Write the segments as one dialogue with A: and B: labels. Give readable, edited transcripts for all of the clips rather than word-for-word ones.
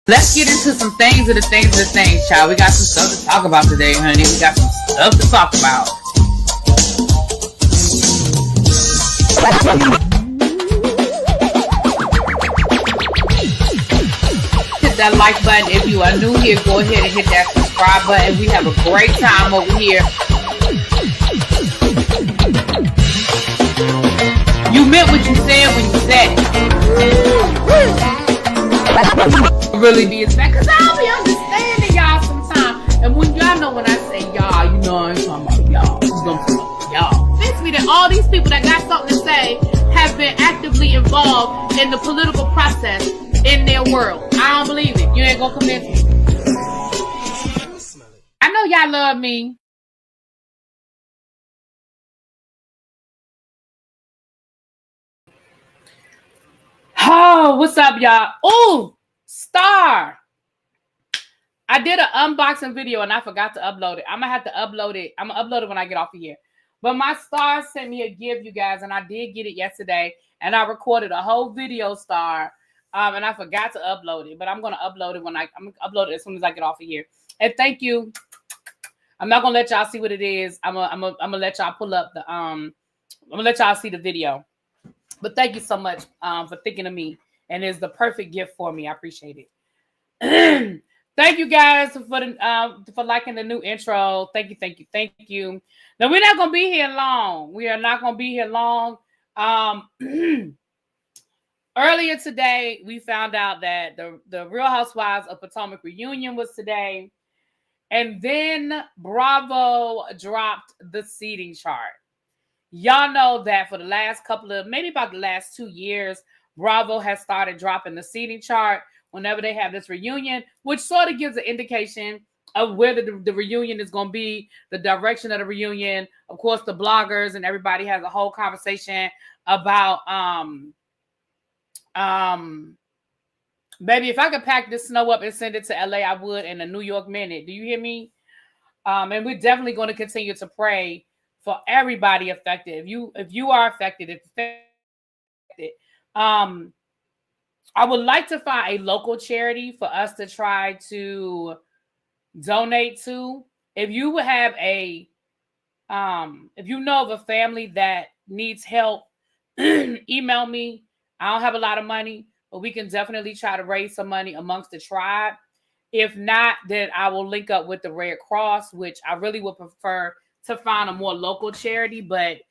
A: Let's get into some things, child. We got some stuff to talk about today, honey. We got some stuff to talk about. Hit that like button if you are new here. Go ahead and hit that subscribe button. We have a great time over here. You meant what you said when you said it. Really be as bad, because I'll be understanding y'all sometimes. And when y'all know when I say y'all, you know I ain't talking about y'all. It makes me that all these people that got something to say have been actively involved in the political process in their world. I don't believe it. You ain't gonna convince me. I know y'all love me. Oh, what's up, y'all? Oh, Star. I did an unboxing video and I forgot to upload it. I'm going to have to upload it. I'm going to upload it when I get off of here. But my Star sent me a gift, you guys, and I did get it yesterday. And I recorded a whole video, Star, and I forgot to upload it. But I'm going to upload it I'm going to upload it as soon as I get off of here. And thank you. I'm not going to let y'all see what it is. I'm going to let y'all pull up the I'm going to let y'all see the video. But thank you so much for thinking of me. And it's the perfect gift for me. I appreciate it. Thank you guys for liking the new intro. Thank you. Now, we're not going to be here long. We are not going to be here long. Earlier today, we found out that the Real Housewives of Potomac reunion was today. And then Bravo dropped the seating chart. Y'all know that for the last maybe about the last 2 years, Bravo has started dropping the seating chart whenever they have this reunion, which sort of gives an indication of where the reunion is going to be, the direction of the reunion. Of course, the bloggers and everybody has a whole conversation about, maybe if I could pack this snow up and send it to LA, I would in a New York minute. Do you hear me? And we're definitely going to continue to pray for everybody affected. If you are affected, I would like to find a local charity for us to try to donate to. If you have if you know of a family that needs help, email me. I don't have a lot of money, but we can definitely try to raise some money amongst the tribe. If not, then I will link up with the Red Cross, which I really would prefer to find a more local charity. But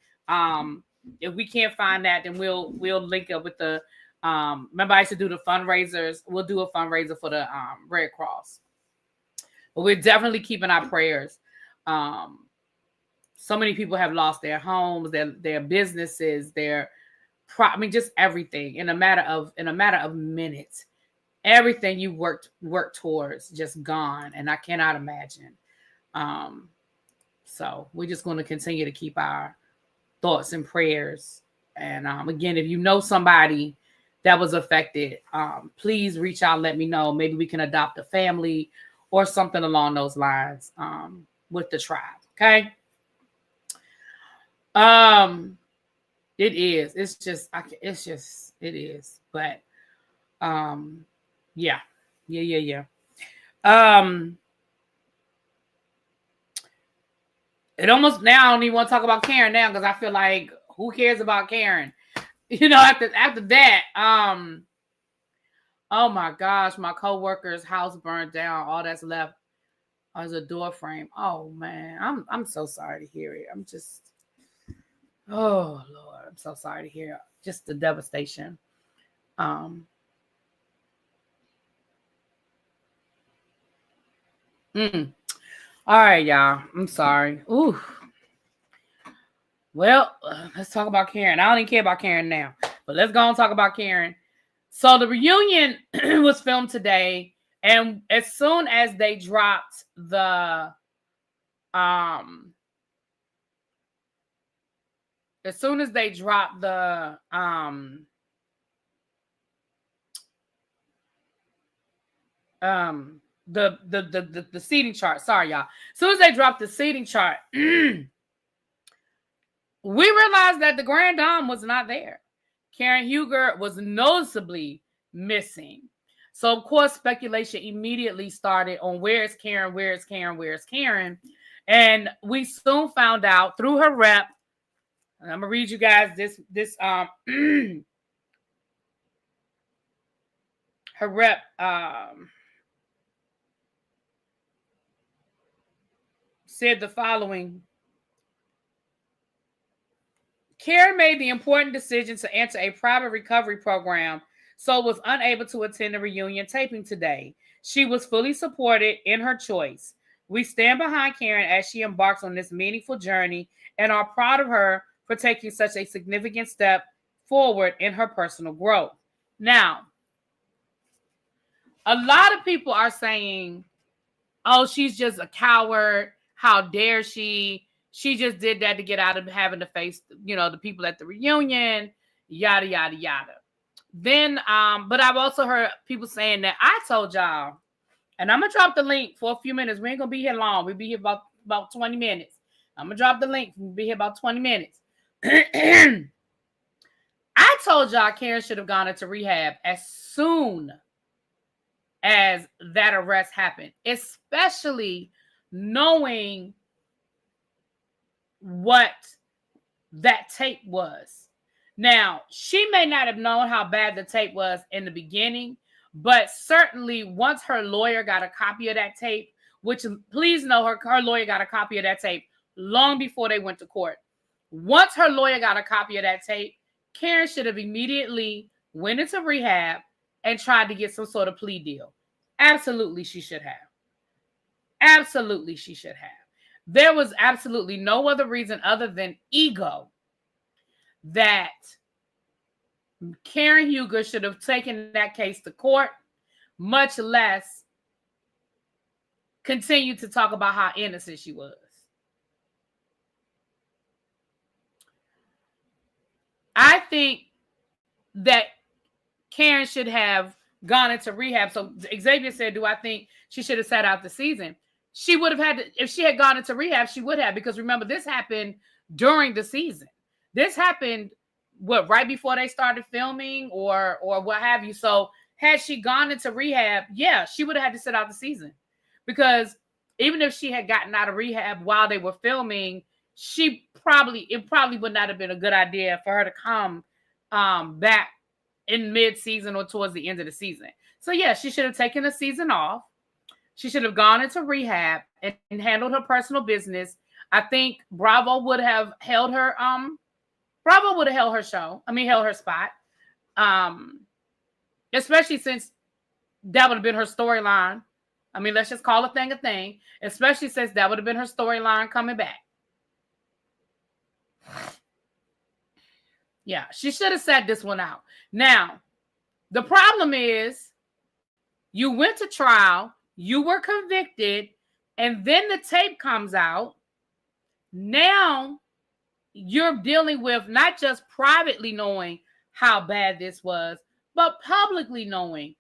A: if we can't find that, then we'll link up with the remember I used to do the fundraisers. We'll do a fundraiser for the Red Cross. But we're definitely keeping our prayers. So many people have lost their homes, their businesses, just everything in a matter of minutes. Everything you worked towards just gone, and I cannot imagine. So we're just going to continue to keep our thoughts and prayers. And again, if you know somebody that was affected, please reach out, let me know. Maybe we can adopt a family or something along those lines with the tribe. Okay. It is. It is. But yeah. It almost now I don't even want to talk about Karen now because I feel like who cares about Karen? You know, after that, oh my gosh, my coworker's house burned down. All that's left is a door frame. Oh man, I'm so sorry to hear it. Oh Lord, I'm so sorry to hear just the devastation. All right, y'all. I'm sorry. Ooh. Well, let's talk about Karen. I don't even care about Karen now, but let's go and talk about Karen. So the reunion was filmed today, and as soon as they dropped the the seating chart. Sorry, y'all. As soon as they dropped the seating chart, we realized that the Grand Dame was not there. Karen Huger was noticeably missing. So, of course, speculation immediately started on where is Karen, where is Karen, where is Karen? And we soon found out through her rep, and I'm going to read you guys this her rep said the following. Karen made the important decision to enter a private recovery program, so was unable to attend the reunion taping today. She was fully supported in her choice. We stand behind Karen as she embarks on this meaningful journey and are proud of her for taking such a significant step forward in her personal growth. Now, a lot of people are saying, oh, she's just a coward. How dare she? She just did that to get out of having to face, the people at the reunion, yada, yada, yada. Then, but I've also heard people saying that I told y'all, and I'm going to drop the link for a few minutes. We ain't going to be here long. We'll be here about 20 minutes. I'm going to drop the link. We'll be here about 20 minutes. I told y'all Karen should have gone into rehab as soon as that arrest happened, especially knowing what that tape was. Now, she may not have known how bad the tape was in the beginning, but certainly once her lawyer got a copy of that tape, which please know her lawyer got a copy of that tape long before they went to court. Once her lawyer got a copy of that tape, Karen should have immediately went into rehab and tried to get some sort of plea deal. Absolutely, she should have. Absolutely, she should have. There was absolutely no other reason other than ego that Karen Huger should have taken that case to court, much less continue to talk about how innocent she was. I think that Karen should have gone into rehab. So Xavier said, do I think she should have sat out the season? She would have had to, if she had gone into rehab, she would have, because remember, this happened during the season. This happened, right before they started filming or what have you. So had she gone into rehab, yeah, she would have had to sit out the season, because even if she had gotten out of rehab while they were filming, it probably would not have been a good idea for her to come back in mid-season or towards the end of the season. So yeah, she should have taken a season off. She should have gone into rehab and handled her personal business. I think Bravo would have held her held her spot. Especially since that would have been her storyline. I mean, let's just call a thing, especially since that would have been her storyline coming back. Yeah, she should have sat this one out. Now, the problem is you went to trial, you were convicted, and then the tape comes out. Now you're dealing with not just privately knowing how bad this was, but publicly knowing,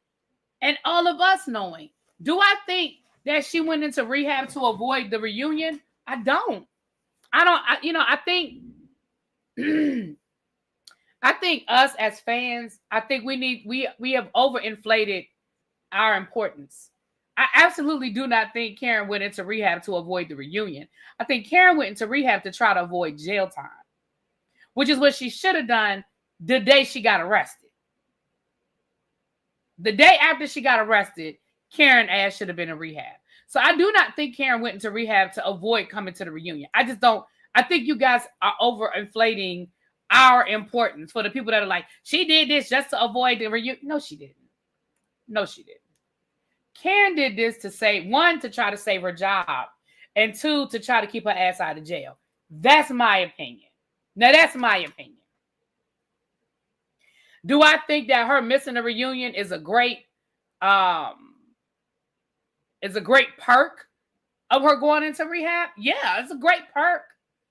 A: and all of us knowing. Do I think that she went into rehab to avoid the reunion? I don't. I think I think us as fans, I think we have overinflated our importance. I absolutely do not think Karen went into rehab to avoid the reunion. I think Karen went into rehab to try to avoid jail time, which is what she should have done the day she got arrested. The day after she got arrested, Karen ass should have been in rehab. So I do not think Karen went into rehab to avoid coming to the reunion. I just don't. I think you guys are overinflating our importance for the people that are like, she did this just to avoid the reunion. No, she didn't. No, she didn't. Karen did this to save, one, to try to save her job, and two, to try to keep her ass out of jail. That's my opinion. Now, that's my opinion. Do I think that her missing the reunion is a great perk of her going into rehab? Yeah, it's a great perk.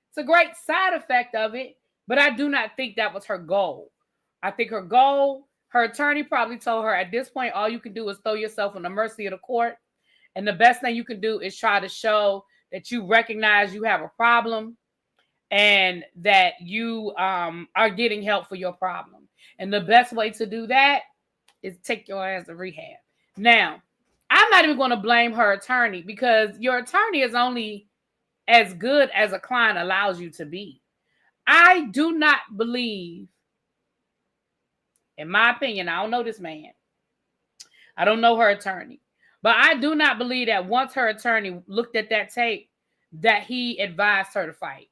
A: It's a great side effect of it, but I do not think that was her goal. I think her goal, her attorney probably told her at this point, all you can do is throw yourself on the mercy of the court. And the best thing you can do is try to show that you recognize you have a problem and that you are getting help for your problem. And the best way to do that is take your ass to rehab. Now, I'm not even going to blame her attorney because your attorney is only as good as a client allows you to be. I do not believe, in my opinion, I don't know this man. I don't know her attorney. But I do not believe that once her attorney looked at that tape, that he advised her to fight.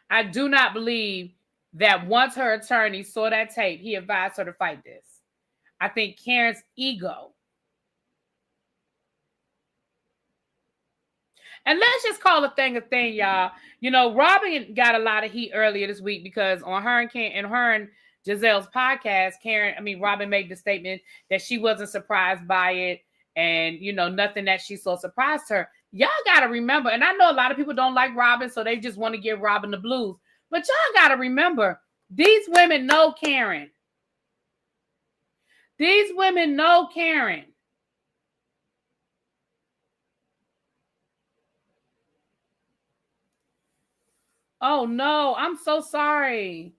A: I do not believe that once her attorney saw that tape, he advised her to fight this. I think Karen's ego. And let's just call a thing, y'all. You know, Robin got a lot of heat earlier this week because on her and Giselle's podcast, Robin made the statement that she wasn't surprised by it, and nothing that she saw surprised her. Y'all got to remember, and I know a lot of people don't like Robin, so they just want to give Robin the blues. But y'all got to remember, these women know Karen. These women know Karen. Oh, no, I'm so sorry.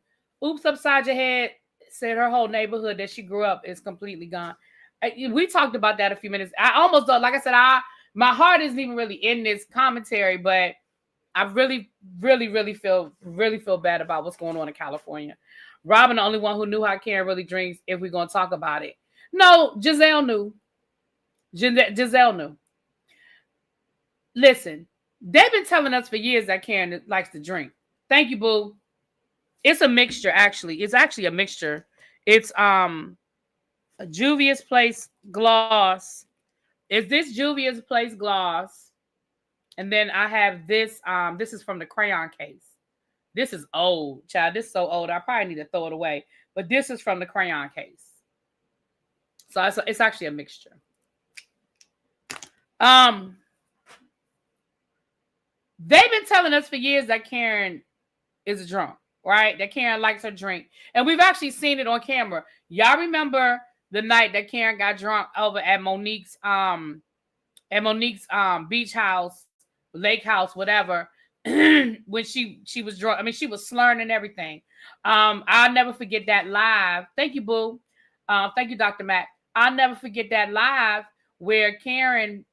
A: Oops upside your head said her whole neighborhood that she grew up is completely gone. We talked about that a few minutes. I almost, like I said, my heart isn't even really in this commentary, but I really, really, really feel bad about what's going on in California. Robin, the only one who knew how Karen really drinks, if we're going to talk about it. No, Giselle knew. Giselle knew. Listen, they've been telling us for years that Karen likes to drink. Thank you, boo. It's a mixture, actually. It's actually a mixture. It's a Juvia's Place gloss. Is this Juvia's Place gloss? And then I have this. This is from the crayon case. This is old, child. This is so old. I probably need to throw it away. But this is from the crayon case. So it's actually a mixture. They've been telling us for years that Karen is drunk, right? That Karen likes her drink. And we've actually seen it on camera. Y'all remember the night that Karen got drunk over at Monique's beach house, lake house, whatever, when she was drunk. I mean, she was slurring and everything. I'll never forget that live. Thank you, boo. Thank you, Dr. Matt. I'll never forget that live where Karen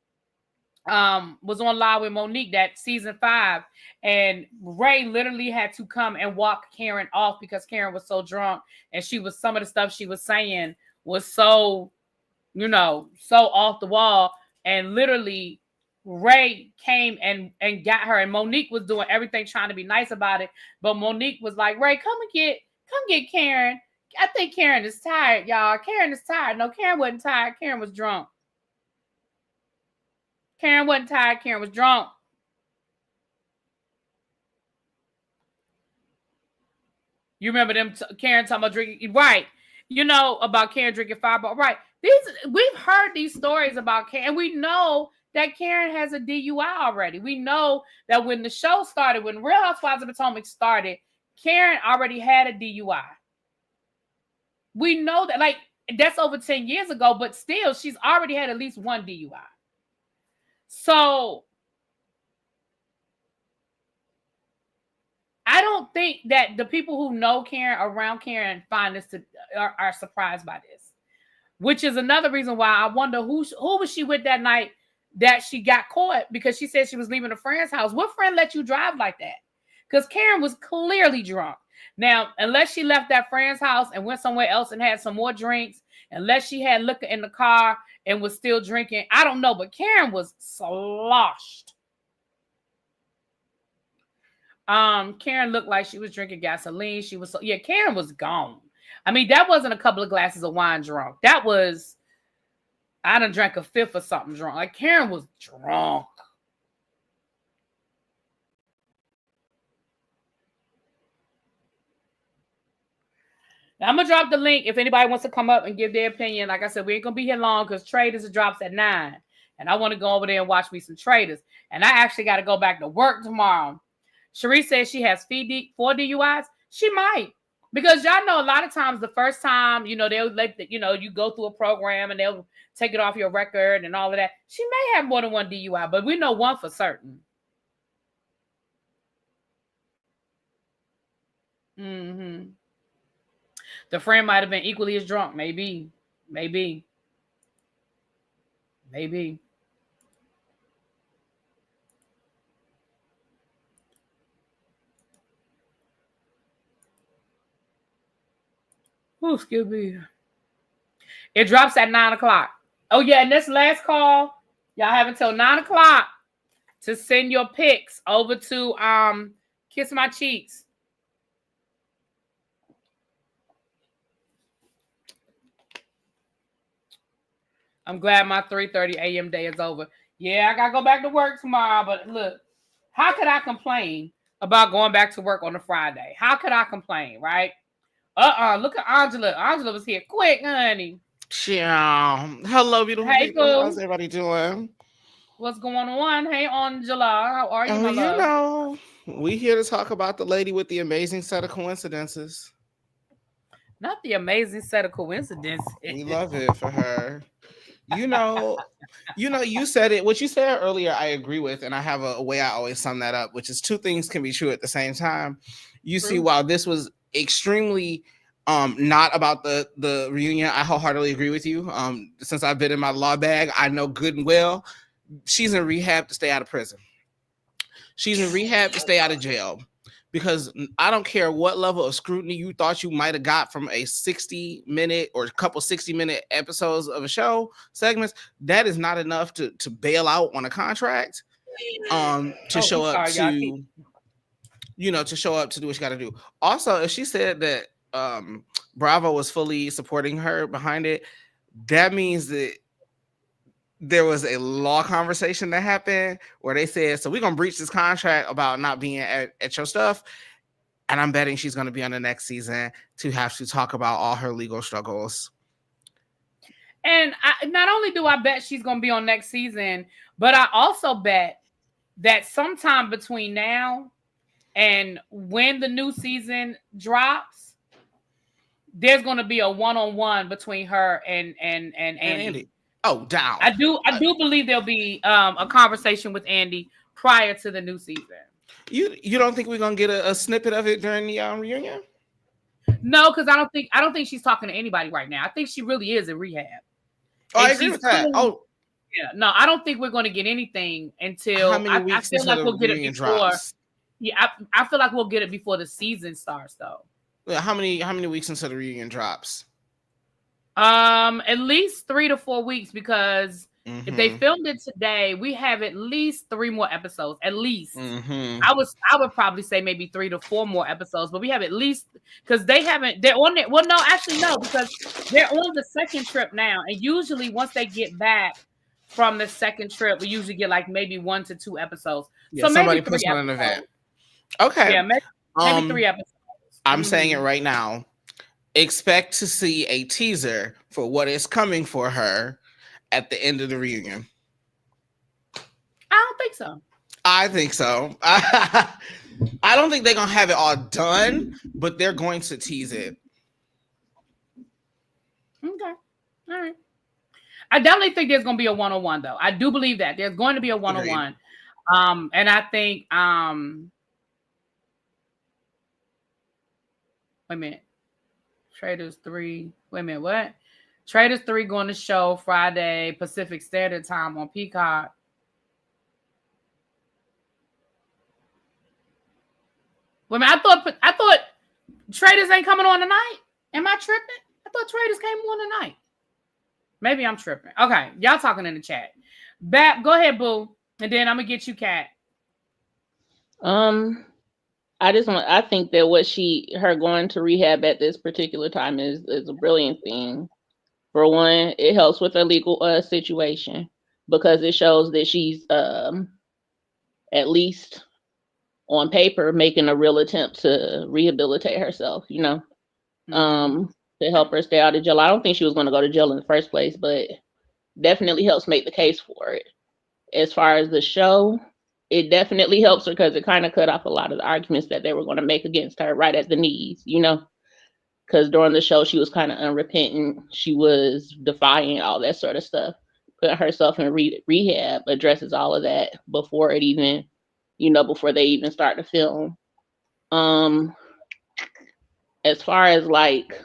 A: was on live with Monique, that season 5, and Ray literally had to come and walk Karen off because Karen was so drunk, and some of the stuff she was saying was so, so off the wall, and literally Ray came and got her, and Monique was doing everything trying to be nice about it, but Monique was like, Ray, come get Karen. I think Karen is tired, y'all. Karen is tired. No, Karen wasn't tired. Karen was drunk. Karen wasn't tired. Karen was drunk. You remember them, Karen talking about drinking, right? About Karen drinking Fireball, right? We've heard these stories about Karen, and we know that Karen has a DUI already. We know that when the show started, when Real Housewives of Potomac started, Karen already had a DUI. We know that, like, that's over 10 years ago, but still, she's already had at least one DUI. So I don't think that the people who know Karen, around Karen, find this are surprised by this, which is another reason why I wonder who was she with that night that she got caught, because she said she was leaving a friend's house. What friend let you drive like that? Because Karen was clearly drunk. Now, unless she left that friend's house and went somewhere else and had some more drinks, unless she had liquor in the car and was still drinking, I don't know, but Karen was sloshed. Karen looked like she was drinking gasoline. Karen was gone. I mean, that wasn't a couple of glasses of wine drunk. That was, I done drank a fifth or something drunk. Like, Karen was drunk. Now, I'm going to drop the link if anybody wants to come up and give their opinion. Like I said, we ain't going to be here long because Traders drops at 9. And I want to go over there and watch me some Traders. And I actually got to go back to work tomorrow. Cherie says she has 4 DUIs. She might. Because y'all know a lot of times the first time, they'll let you go through a program and they'll take it off your record and all of that. She may have more than one DUI, but we know one for certain. The The friend might have been equally as drunk. Maybe. Oh, excuse me. It drops at 9 o'clock. Oh, yeah, and this last call, y'all have until 9 o'clock to send your pics over to Kiss My Cheeks. I'm glad my 3:30 a.m. day is over. Yeah, I got to go back to work tomorrow, but look, how could I complain about going back to work on a Friday? How could I complain, right? Look at Angela. Angela was here quick, honey.
B: Yeah. Hello, beautiful people. How's everybody doing?
A: What's going on? Hey, Angela. How are you, my love?
B: You know, we here to talk about the lady with the amazing set of coincidences.
A: Not the amazing set of coincidences.
B: We love it for her. You know, you said it. What you said earlier, I agree with, and I have a way I always sum that up, which is two things can be true at the same time. You see, while this was extremely not about the reunion, I wholeheartedly agree with you. Since I've been in my law bag, I know good and well she's in rehab to stay out of prison. She's in rehab to stay out of jail. Because I don't care what level of scrutiny you thought you might have got from a 60-minute or a couple 60-minute episodes of a show segments, that is not enough to bail out on a contract. To show up to, to show up to do what you got to do. Also, if she said that Bravo was fully supporting her behind it, that means that there was a law conversation that happened where they said, so we're going to breach this contract about not being at your stuff. And I'm betting she's going to be on the next season to have to talk about all her legal struggles.
A: And not only do I bet she's going to be on next season, but I also bet that sometime between now and when the new season drops, there's going to be a one-on-one between her and Andy.
B: Oh, down.
A: I do believe there'll be a conversation with Andy prior to the new season.
B: You don't think we're gonna get a snippet of it during the reunion?
A: No, because I don't think she's talking to anybody right now. I think she really is in rehab.
B: Oh, I agree with that. Oh,
A: yeah. No, I don't think we're going to get anything until
B: how many weeks
A: I feel like we'll get it before.
B: Drops?
A: Yeah, I feel like we'll get it before the season starts, though.
B: Yeah, how many weeks until the reunion drops?
A: At least 3 to 4 weeks, because if they filmed it today, we have at least 3 more episodes. At least I would probably say maybe 3 to 4 more episodes, but we have at least, because they're on it. Well, no, actually no, because they're on the second trip now, and usually once they get back from the second trip, we usually get like maybe 1 to 2 episodes.
B: Yeah, so somebody puts on an event. Okay,
A: yeah, maybe 3 episodes.
B: I'm saying it right now. Expect to see a teaser for what is coming for her at the end of the reunion.
A: I don't think so.
B: I think so. I don't think they're going to have it all done, but they're going to tease it.
A: Okay. All right. I definitely think there's going to be a one-on-one, though. I do believe that. There's going to be a one-on-one. And I think... wait a minute. Traders 3. Wait a minute, what? Traders 3 going to show Friday Pacific Standard Time on Peacock. Wait a minute, I thought Traders ain't coming on tonight. Am I tripping? I thought Traders came on tonight. Maybe I'm tripping. Okay, y'all talking in the chat. Bap, go ahead, boo, and then I'm gonna get you, Kat.
C: I think that her going to rehab at this particular time is a brilliant thing. For one, it helps with her legal situation, because it shows that she's at least on paper making a real attempt to rehabilitate herself, to help her stay out of jail. I don't think she was going to go to jail in the first place, but definitely helps make the case for it. As far as the show, it definitely helps her, because it kind of cut off a lot of the arguments that they were going to make against her right at the knees, because during the show, she was kind of unrepentant. She was defying all that sort of stuff. Putting herself in rehab addresses all of that before it even, before they even start to film. As far as like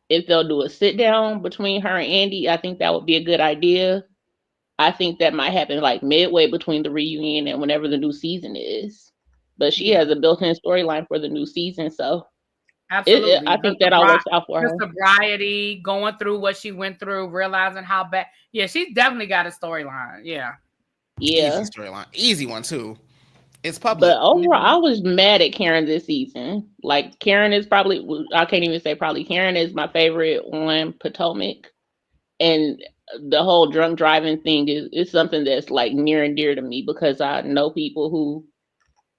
C: if they'll do a sit down between her and Andy, I think that would be a good idea. I think that might happen like midway between the reunion and whenever the new season is. But she has a built-in storyline for the new season, so
A: absolutely.
C: I think that all works out for her.
A: Her sobriety, going through what she went through, realizing how bad. Yeah, she's definitely got a storyline. Yeah.
B: Easy storyline, easy one too. It's public.
C: But overall, I was mad at Karen this season. Like Karen is probably, I can't even say probably. Karen is my favorite on Potomac, and the whole drunk driving thing is something that's like near and dear to me because I know people who,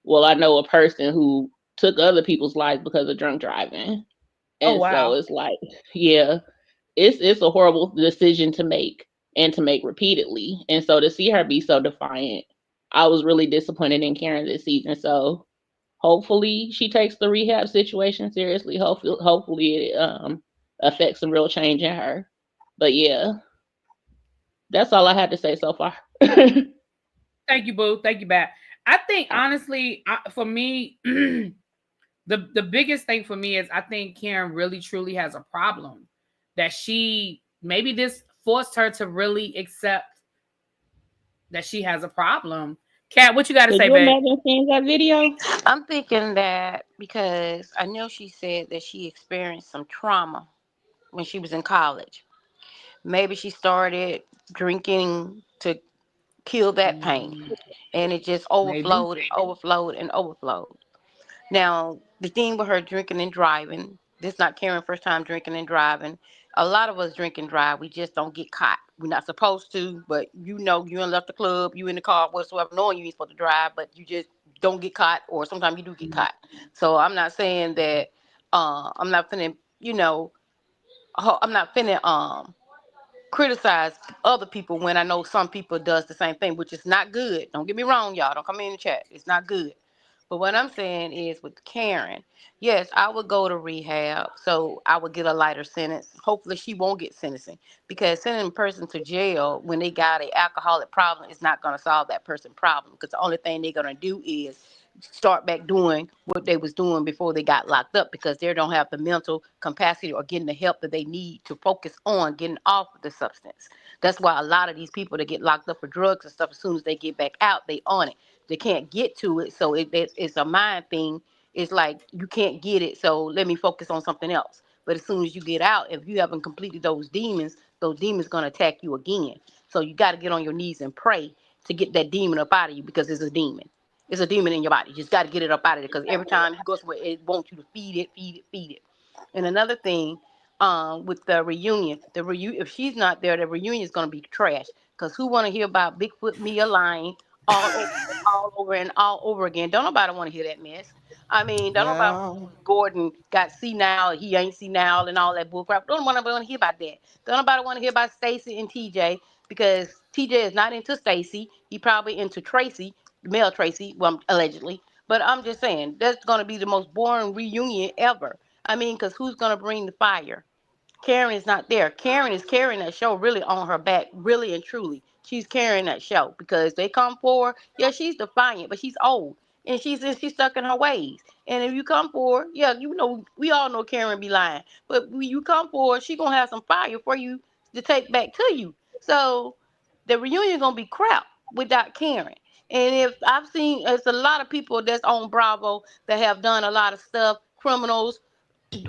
C: well, I know a person who took other people's lives because of drunk driving, and so it's like, yeah, it's a horrible decision to make and to make repeatedly, and so to see her be so defiant, I was really disappointed in Karen this season. So hopefully she takes the rehab situation seriously. Hopefully it affects some real change in her. But yeah, that's all I had to say so far.
A: Thank you, Boo. Thank you, Bat. I think honestly, for me, the biggest thing for me is I think Karen really truly has a problem that she maybe this forced her to really accept that she has a problem. Kat, what you got to say, babe?
C: Imagine seeing that video?
D: I'm thinking that because I know she said that she experienced some trauma when she was in college. Maybe she started drinking to kill that pain, and it just overflowed and overflowed and overflowed. Now, the thing with her drinking and driving, this is not Karen's first time drinking and driving. A lot of us drink and drive. We just don't get caught. We're not supposed to, but you know, you left the club, you in the car, whatsoever, knowing you ain't supposed to drive, but you just don't get caught, or sometimes you do get caught. So I'm not saying that, I'm not finna, I'm not finna, criticize other people when I know some people does the same thing, which is not good. Don't get me wrong, y'all. Don't come in the chat. It's not good. But what I'm saying is with Karen, yes, I would go to rehab, so I would get a lighter sentence. Hopefully she won't get sentencing, because sending a person to jail when they got an alcoholic problem is not going to solve that person's problem, because the only thing they're going to do is start back doing what they was doing before they got locked up, because they don't have the mental capacity or getting the help that they need to focus on getting off of the substance. That's why a lot of these people that get locked up for drugs and stuff, as soon as they get back out, they on it. They can't get to it, so it's a mind thing. It's like you can't get it, so let me focus on something else. But as soon as you get out, if you haven't completed those demons gonna attack you again. So you got to get on your knees and pray to get that demon up out of you, because it's a demon. It's a demon in your body. You just got to get it up out of there, because every time you go somewhere, it wants you to feed it, feed it, feed it. And another thing, with the reunion, if she's not there, the reunion is gonna be trash. Because who want to hear about Bigfoot Mia lying all over and all over again? Don't nobody want to hear that mess. I mean, don't nobody want Gordon got senile, he ain't senile, and all that bullcrap. Don't nobody want to hear about that. Don't nobody want to hear about Stacy and TJ, because TJ is not into Stacy. He probably into Tracy, male Tracy, well, allegedly. But I'm just saying, that's going to be the most boring reunion ever. I mean, because who's going to bring the fire? Karen is not there. Karen is carrying that show really on her back, really and truly. She's carrying that show, because they come for her. Yeah, she's defiant, but she's old, and she's stuck in her ways. And if you come for her, yeah, you know, we all know Karen be lying, but when you come for her, she gonna have some fire for you to take back to you. So the reunion gonna be crap without Karen. And if I've seen, there's a lot of people that's on Bravo that have done a lot of stuff, criminals,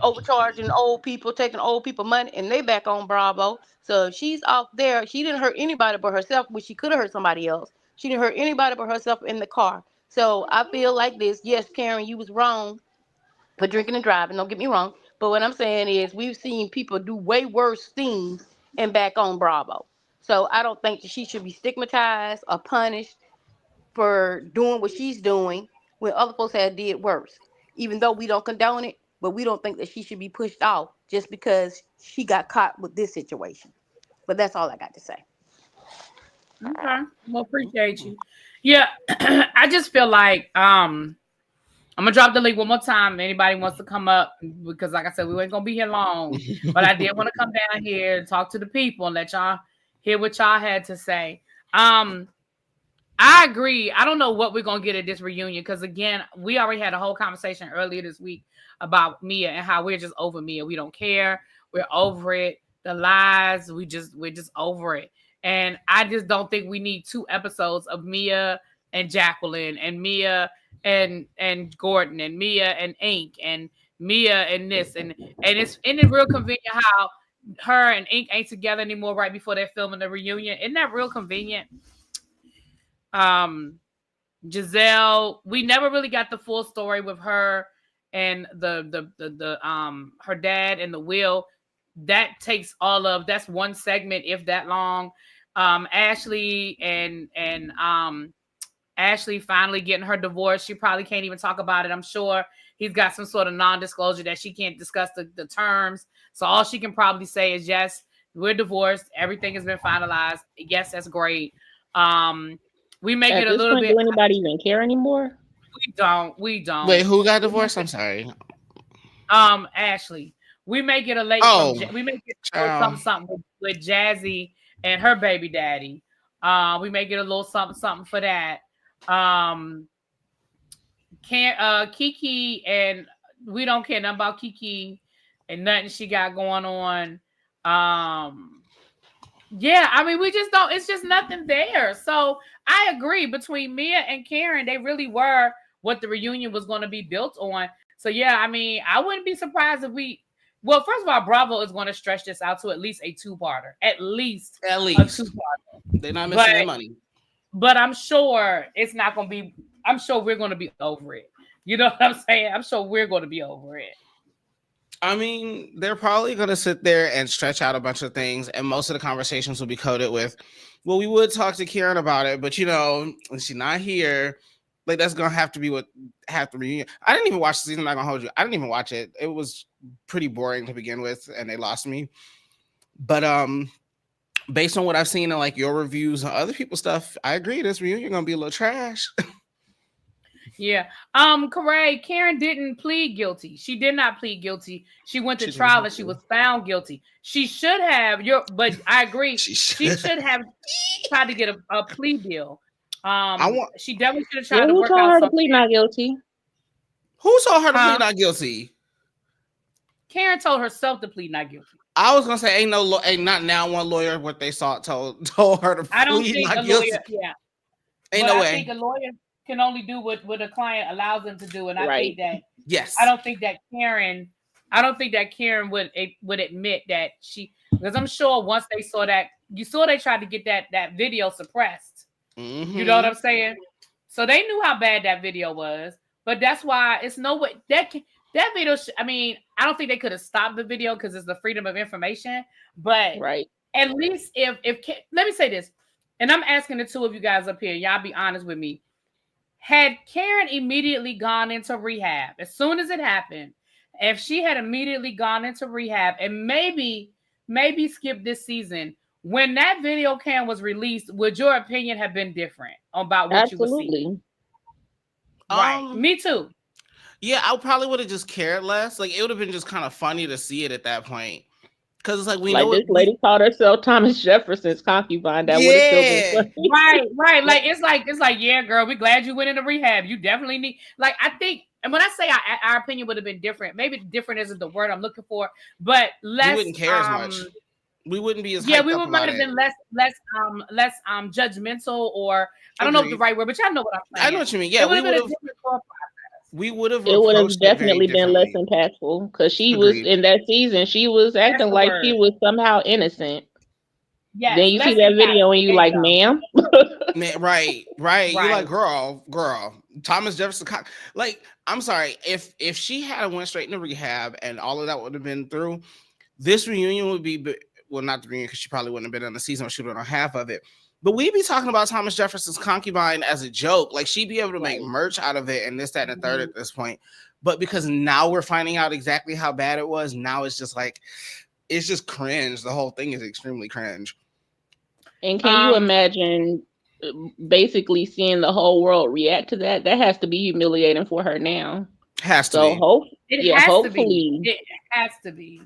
D: overcharging old people, taking old people money, and they back on Bravo. So if she's off there, she didn't hurt anybody but herself, which she could have hurt somebody else. She didn't hurt anybody but herself in the car. So I feel like this. Yes, Karen, you was wrong for drinking and driving. Don't get me wrong. But what I'm saying is, we've seen people do way worse things and back on Bravo. So I don't think that she should be stigmatized or punished for doing what she's doing when other folks have did worse. Even though we don't condone it, but we don't think that she should be pushed off just because she got caught with this situation. But that's all I got to say.
A: Okay. Well, appreciate you. Yeah, I just feel like I'm gonna drop the link one more time. Anybody wants to come up, because like I said, we ain't gonna be here long. But I did want to come down here and talk to the people and let y'all hear what y'all had to say. I agree. I don't know what we're gonna get at this reunion, because again, we already had a whole conversation earlier this week about Mia and how we're just over Mia. We don't care. We're over it. The lies, we're just over it. And I just don't think we need 2 episodes of Mia and Jacqueline and Mia and Gordon and Mia and Ink and Mia and this and it's real convenient how her and Ink ain't together anymore right before they're filming the reunion. Isn't that real convenient? Giselle, we never really got the full story with her and the her dad and the will. That takes that's one segment, if that long. Ashley and Ashley finally getting her divorce. She probably can't even talk about it. I'm sure he's got some sort of non-disclosure that she can't discuss the terms. So all she can probably say is, yes, we're divorced. Everything has been finalized. Yes, that's great. We make it a little bit.
C: Do anybody even care anymore?
A: We don't.
B: Wait, who got divorced? I'm sorry.
A: Ashley. We make it a late. We make it something with Jazzy and her baby daddy. We make it a little something for that. Kiki, and we don't care nothing about Kiki and nothing she got going on. Yeah, I mean, we just don't. It's just nothing there. So I agree. Between Mia and Karen, they really were what the reunion was going to be built on. So yeah, I mean, I wouldn't be surprised if we. Well, first of all, Bravo is going to stretch this out to at least a 2-parter. At least a 2-parter.
B: They're not missing their money.
A: But I'm sure it's not going to be. I'm sure we're going to be over it. You know what I'm saying? I'm sure we're going to be over it.
B: I mean, they're probably going to sit there and stretch out a bunch of things, and most of the conversations will be coded with, well, we would talk to Karen about it, but, you know, when she's not here, like, that's going to have to be what have to reunion. I didn't even watch the season. I'm not going to hold you. I didn't even watch it. It was pretty boring to begin with, and they lost me. But based on what I've seen in, like, your reviews and other people's stuff, I agree. This reunion going to be a little trash.
A: Yeah. Correct. Karen didn't plead guilty. She did not plead guilty. She went to trial and she was found guilty. She should have but I agree. she should have tried to get a plea deal. She definitely should have tried to work out something. Who told her to
C: plead not guilty?
B: Who told her to plead not guilty?
A: Karen told herself to plead not guilty.
B: I was gonna say ain't not now one lawyer what they saw told her to plead not guilty.
A: Yeah.
B: Ain't no way.
A: I think a lawyer can only do what a client allows them to do, and I think that
B: yes.
A: I don't think that Karen would admit that because I'm sure once they saw that, they tried to get that video suppressed. Mm-hmm. You know what I'm saying? So they knew how bad that video was, but that's why it's no way that video. I mean, I don't think they could have stopped the video because it's the freedom of information. But at least if let me say this, and I'm asking the two of you guys up here, y'all be honest with me. Had Karen immediately gone into rehab as soon as it happened, if she had immediately gone into rehab and maybe skipped this season, when that video cam was released, would your opinion have been different about what you were seeing? Right. Me too.
B: Yeah, I probably would have just cared less. Like, it would have been just kind of funny to see it at that point. Because it's like, we know
C: this lady called herself Thomas Jefferson's concubine. That would have still been
A: funny. Right. Like, it's like, yeah, girl, we're glad you went into rehab. You definitely need, like, I think, and when I say our opinion would have been different, maybe different isn't the word I'm looking for, but less.
B: We wouldn't care as much. We wouldn't be as
A: might have been less judgmental, or I don't know if the right word, but y'all know what I'm saying.
B: I know what you mean. Yeah, we would have.
C: It would have definitely been less impactful because she was in that season. She was acting like she was somehow innocent. Yeah. Then you see that video and you like, ma'am.
B: Man, right. You're like, girl. Thomas Jefferson. Like, I'm sorry. If she had went straight into rehab and all of that would have been through, this reunion would be. Well, not the reunion because she probably wouldn't have been on the season. She would have been on half of it. But we'd be talking about Thomas Jefferson's concubine as a joke. Like, she'd be able to make merch out of it and this, that, and the third at this point. But because now we're finding out exactly how bad it was, now it's just like, it's just cringe. The whole thing is extremely cringe.
C: And can you imagine basically seeing the whole world react to that? That has to be humiliating for her now.
B: Has to be.
C: Hopefully.
A: It has to be.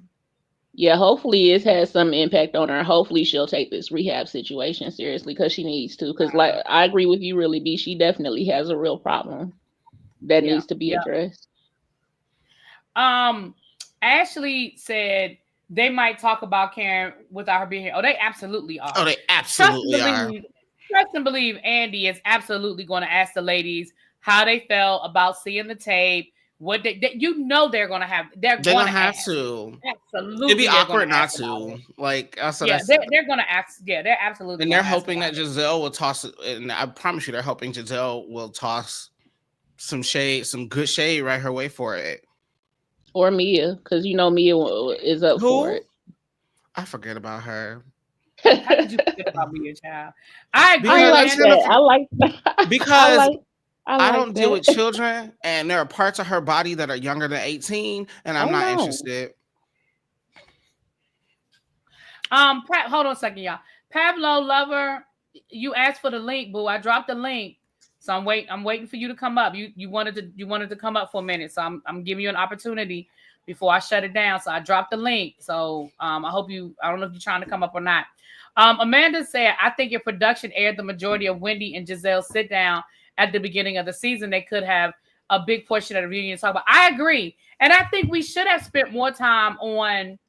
C: Yeah, hopefully it has some impact on her. Hopefully she'll take this rehab situation seriously because she needs to. Because, like, I agree with you, really, B. She definitely has a real problem that needs to be addressed.
A: Ashley said they might talk about Karen without her being here. Oh, they absolutely are.
B: Oh, they absolutely are.
A: Trust and believe Andy is absolutely going to ask the ladies how they felt about seeing the tape. What they're going to have. They're going to
B: have
A: ask.
B: to.
A: Absolutely.
B: It'd be awkward not to. Like, also,
A: yeah, they're going to ask. Yeah, they're absolutely.
B: And they're hoping that Giselle will toss it. And I promise you, they're hoping Giselle will toss some shade, some good shade right her way for it.
C: Or Mia, because Mia is up for it.
B: I forget about her.
A: How did you forget about Mia, child? I
C: like that. I like that.
B: Because I don't deal with children, and there are parts of her body that are younger than 18, and I'm not interested.
A: Hold on a second, y'all. Pablo Lover, you asked for the link, boo. I dropped the link, so I'm waiting for you to come up. You wanted to come up for a minute, so I'm giving you an opportunity before I shut it down. So I dropped the link. So I hope I don't know if you're trying to come up or not. Amanda said, I think if production aired the majority of Wendy and Giselle's sit down at the beginning of the season, they could have a big portion of the reunion to talk about. I agree. And I think we should have spent more time on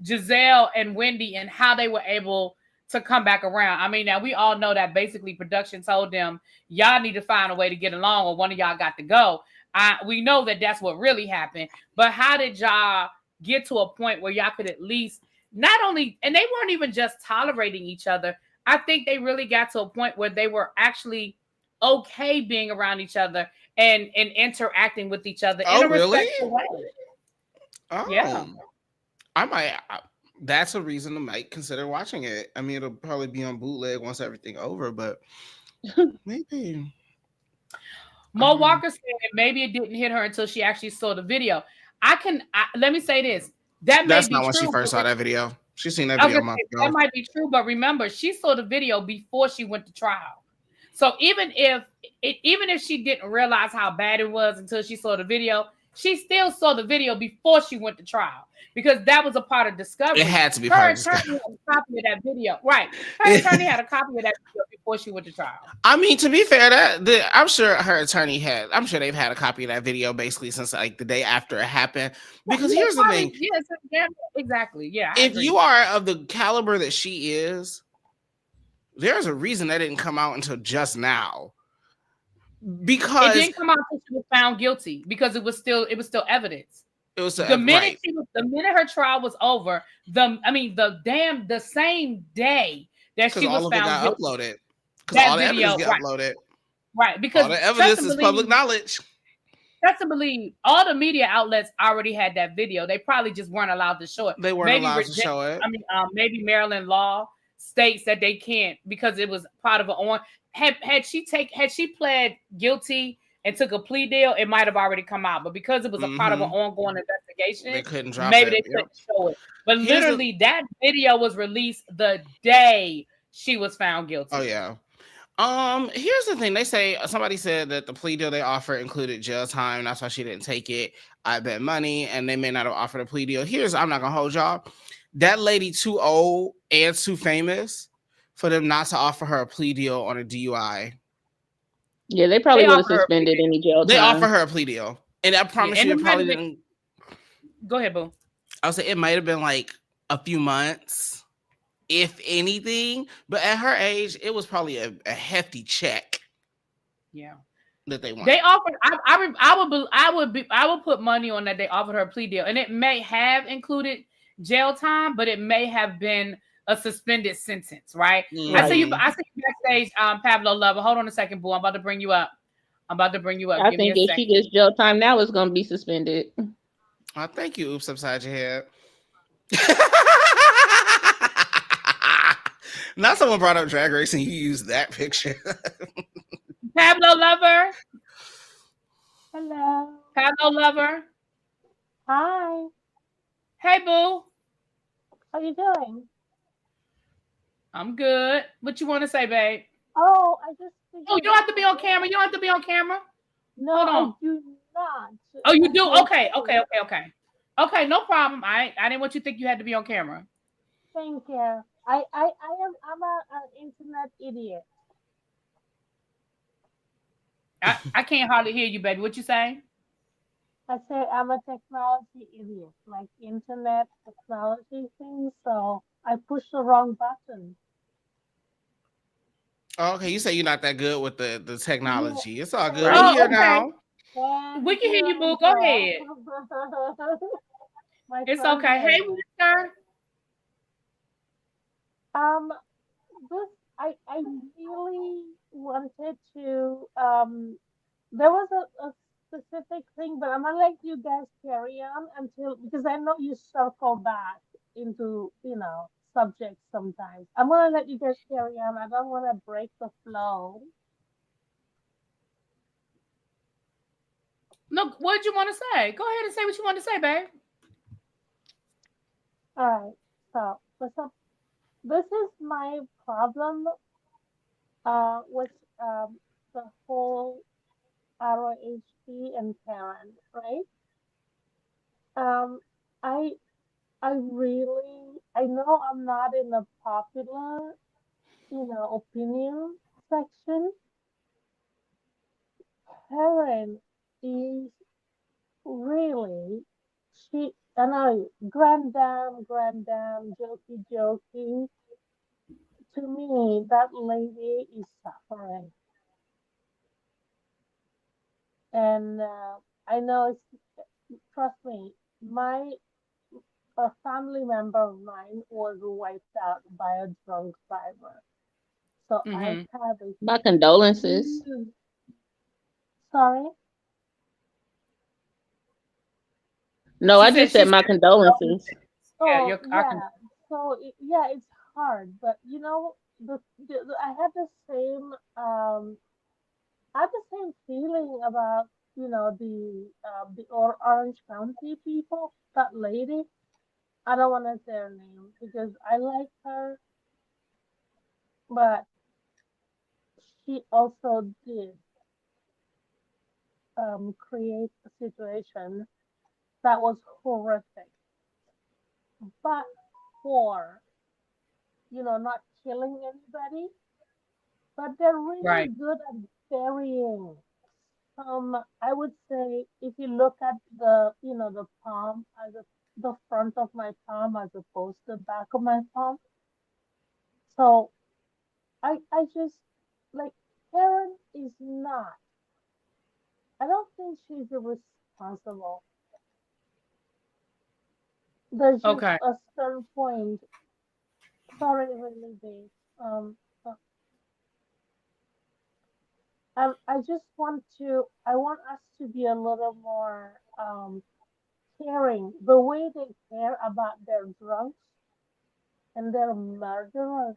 A: Giselle and Wendy and how they were able to come back around. I mean, now we all know that basically production told them, y'all need to find a way to get along or one of y'all got to go. We know that that's what really happened. But how did y'all get to a point where y'all could at least not only, and they weren't even just tolerating each other. I think they really got to a point where they were actually okay being around each other and interacting with each other in a respectful way.
B: Oh, yeah. That's a reason to might consider watching it. I mean, it'll probably be on bootleg once everything over, but maybe.
A: Mo Walker said maybe it didn't hit her until she actually saw the video. Let me say this. That's
B: not when she first saw that video. She seen that video a month ago.
A: That might be true, but remember, she saw the video before she went to trial. So even if she didn't realize how bad it was until she saw the video, she still saw the video before she went to trial because that was a part of discovery.
B: It had to be part of discovery.
A: Her attorney had a copy of that video. Right. Her attorney had a copy of that video before she went to trial.
B: I mean, to be fair, I'm sure her attorney I'm sure they've had a copy of that video basically since like the day after it happened. Because here's the thing.
A: Yes, exactly. Yeah.
B: If you are of the caliber that she is, there's a reason that didn't come out until just now. Because
A: it didn't come out until she was found guilty because it was still evidence.
B: It was
A: the minute her trial was over. The same day that she was found guilty.
B: Uploaded because all the evidence got uploaded.
A: Right, because
B: all the evidence is public knowledge.
A: Trust and believe, all the media outlets already had that video. They probably just weren't allowed to show it.
B: They weren't allowed to show it.
A: I mean, maybe Maryland law states that they can't because it was part of an Had she pled guilty and took a plea deal, it might have already come out. But because it was a part of an ongoing investigation,
B: they couldn't drop
A: maybe they couldn't show it. But literally, that video was released the day she was found guilty.
B: Oh yeah. Here's the thing. Somebody said that the plea deal they offered included jail time. That's why she didn't take it. I bet money, and they may not have offered a plea deal. I'm not gonna hold y'all. That lady too old and too famous for them not to offer her a plea deal on a DUI.
C: Yeah, they probably would have suspended any jail time.
B: They offer her a plea deal. And I promise you, it probably didn't.
A: Go ahead, boo.
B: I would say it might have been like a few months, if anything. But at her age, it was probably a hefty check.
A: Yeah.
B: That they wanted.
A: They offered. I would put money on that. They offered her a plea deal, and it may have included jail time, but it may have been a suspended sentence, right? I see you backstage, Pablo Lover. Hold on a second, boo. I'm about to bring you up.
C: I think if she gets jail time now, it's going to be suspended.
B: Oh, thank you. Oops, upside your head. Now someone brought up Drag Race and you used that picture.
A: Pablo Lover.
E: Hello.
A: Pablo Lover.
E: Hi.
A: Hey, boo.
E: How you doing?
A: I'm good. What you want to say, babe?
E: Oh, I just.
A: Oh, you don't have to be on camera. You don't have to be on camera.
E: No,
A: hold on.
E: I do not.
A: Oh, you do? Okay. Okay, no problem. I didn't want you to think you had to be on camera.
E: Thank you. I'm an internet idiot.
A: I can't hardly hear you, baby. What you say?
E: I say I'm a technology idiot, like internet technology things. So I pushed the wrong button.
B: Oh, okay, you say you're not that good with the
E: Yeah.
B: technology. It's all good. We
A: Oh,
C: Right.
B: here
A: okay.
B: now.
A: We
E: Thank
A: can hear
E: you,
A: you, boo. Go
E: Angel.
A: ahead.
E: My
A: It's okay. Hey,
E: grandbaby.
A: Mister.
E: Um, this I really wanted to there was a specific thing, but I'm gonna let you guys carry on until because I know you circle back into subjects sometimes. I'm gonna let you guys carry on. I don't want to break the flow.
A: No, what did you want to say? Go ahead and say what you want to say, babe.
E: All right. So what's up? This is my problem with the whole RHP and Karen, right? Um, I I know I'm not in the popular, opinion section. Karen is really, I know, grand dam, jokey, jokey. To me, that lady is suffering. And I know trust me, a family member of mine was wiped out by a drunk driver. So I
A: Mm-hmm.
E: have a
C: My condolences.
E: huge, sorry.
C: No,
A: She
C: I
A: said
C: just said
A: she's
C: my condolences.
A: yeah.
E: Oh
A: Your I can.
E: yeah. So yeah, it's hard, but I had the same I had the same feeling about Orange County people. That lady, I don't want to say her name because I like her, but she also did create a situation that was horrific, but for not killing anybody, but they're
A: Right.
E: really good at burying. I would say if you look at the palm the front of my palm as opposed to the back of my palm. So I just like Karen is not. I don't think she's irresponsible. There's just
A: Okay.
E: a certain point. Sorry, really, babe. Uh, I want us to be a little more caring. The way they care about their drunks and their murderers,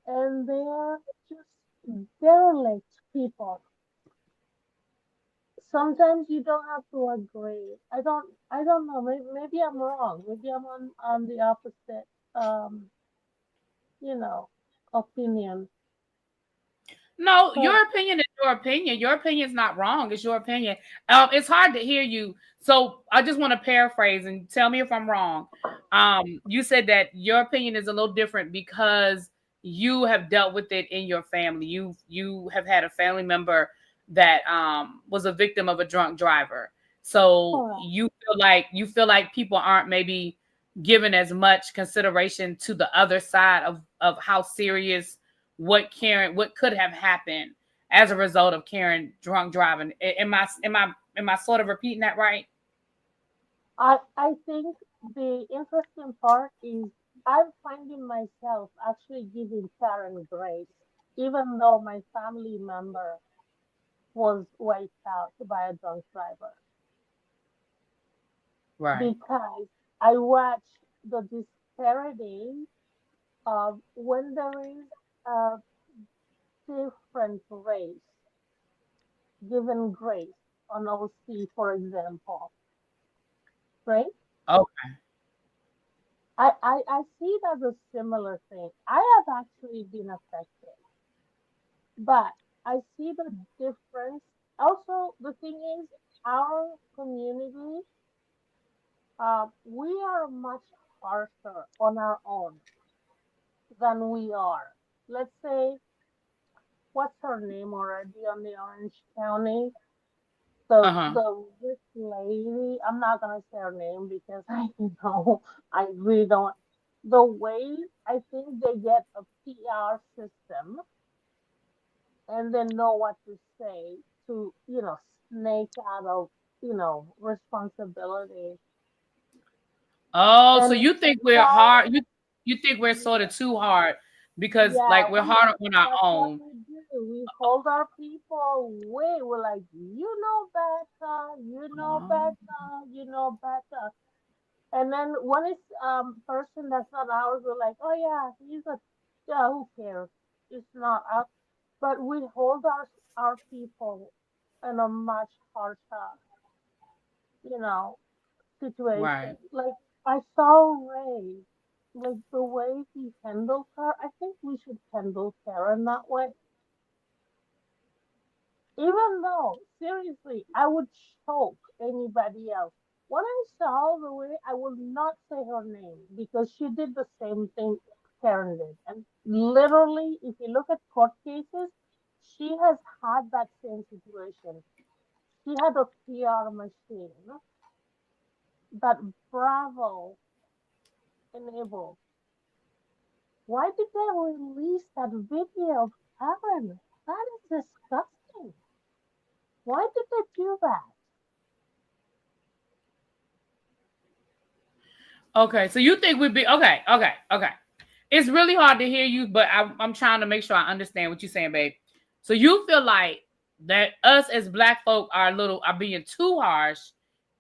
E: and they are just derelict people. Sometimes you don't have to agree. I don't know. Maybe I'm wrong. Maybe I'm on the opposite um, you know, opinion.
A: No,
E: But
A: your opinion is your opinion. Your opinion is not wrong. It's your opinion. It's hard to hear you. So I just want to paraphrase and tell me if I'm wrong. You said that your opinion is a little different because you have dealt with it in your family. You have had a family member that was a victim of a drunk driver. So
E: correct.
A: you feel like people aren't maybe given as much consideration to the other side of how serious what could have happened as a result of Karen drunk driving. Am I sort of repeating that right?
E: I think the interesting part is I'm finding myself actually giving Karen grace, even though my family member was wiped out by a drunk driver,
A: Right.
E: because I watch the disparity of when there is a different race given grace on OC, for example, right?
A: Oh,
E: I see it as a similar thing. I have actually been affected, but I see the difference. Also, the thing is, our community, we are much harsher on our own than we are. Let's say, what's her name already on the Orange County? the rich lady, I'm not gonna say her name because I I really don't. The way I think they get a PR system and they know what to say to, snake out of, responsibility.
A: Oh, so
E: And
A: you think we're
E: now,
A: hard? You think we're sort of
E: yeah,
A: too hard because
E: yeah,
A: like we're harder on our
E: that's what
A: own.
E: we do. We hold our people way. We're like, you know better, you know
A: Oh,
E: better, you know better. And then when it's person that's not ours, we're like, oh yeah, yeah, who cares? It's not us. But we hold our people in a much harsher, you know,
A: right.
E: situation. Like I saw Ray, like the way he handled her. I think we should handle Karen that way. Even though, seriously, I would choke anybody else. When I saw the way, I will not say her name because she did the same thing Karen did. And literally, if you look at court cases, she has had that same situation. She had a PR machine that Bravo enabled. Why did they release that video of Karen? That is disgusting. Why did they do that?
A: Okay, so you think we'd be okay. It's really hard to hear you, but I'm trying to make sure I understand what you're saying, babe. So you feel like that us as Black folk are being too harsh,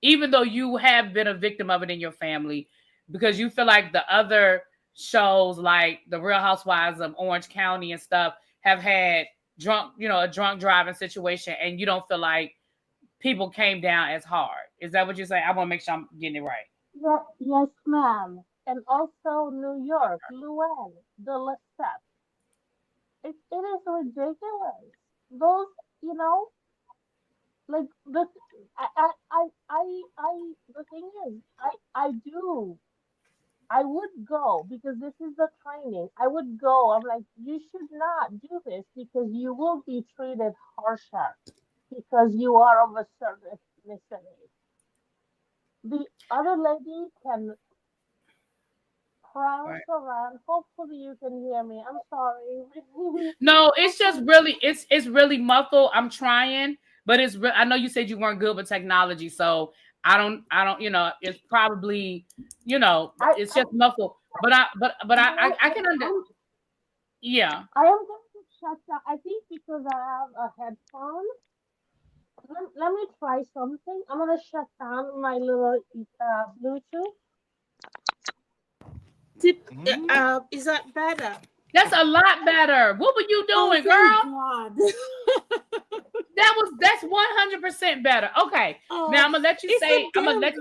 A: even though you have been a victim of it in your family, because you feel like the other shows like the Real Housewives of Orange County and stuff have had a drunk driving situation, and you don't feel like people came down as hard. Is that what you're saying? I want to make sure I'm getting it right.
E: Yeah, yes, ma'am. And also New York, Luann, the Lesseps. It is ridiculous. Those, you know, like the thing is, I would go because this is the training. I would go. I'm like, you should not do this because you will be treated harsher because you are of a certain ethnicity. The other lady can prowls
A: Right.
E: around. Hopefully you can hear me. I'm sorry.
A: No, it's just
E: Hopefully,
A: really it's really muffled. I'm trying, but I know you said you weren't good with technology, so I don't it's probably it's
E: I
A: just muffled. But
E: you know
A: I can yeah.
E: I am going to shut down. I think because I have a headphone. Let me try something. I'm gonna shut down my little Bluetooth.
B: Mm.
F: Is that better?
A: That's a lot better. What were you
F: Oh,
A: doing,
F: thank
A: girl?
F: God.
A: That's 100% better. Okay. Now
F: Oh,
A: I'm gonna let you
F: it's
A: say
F: a damn
A: it.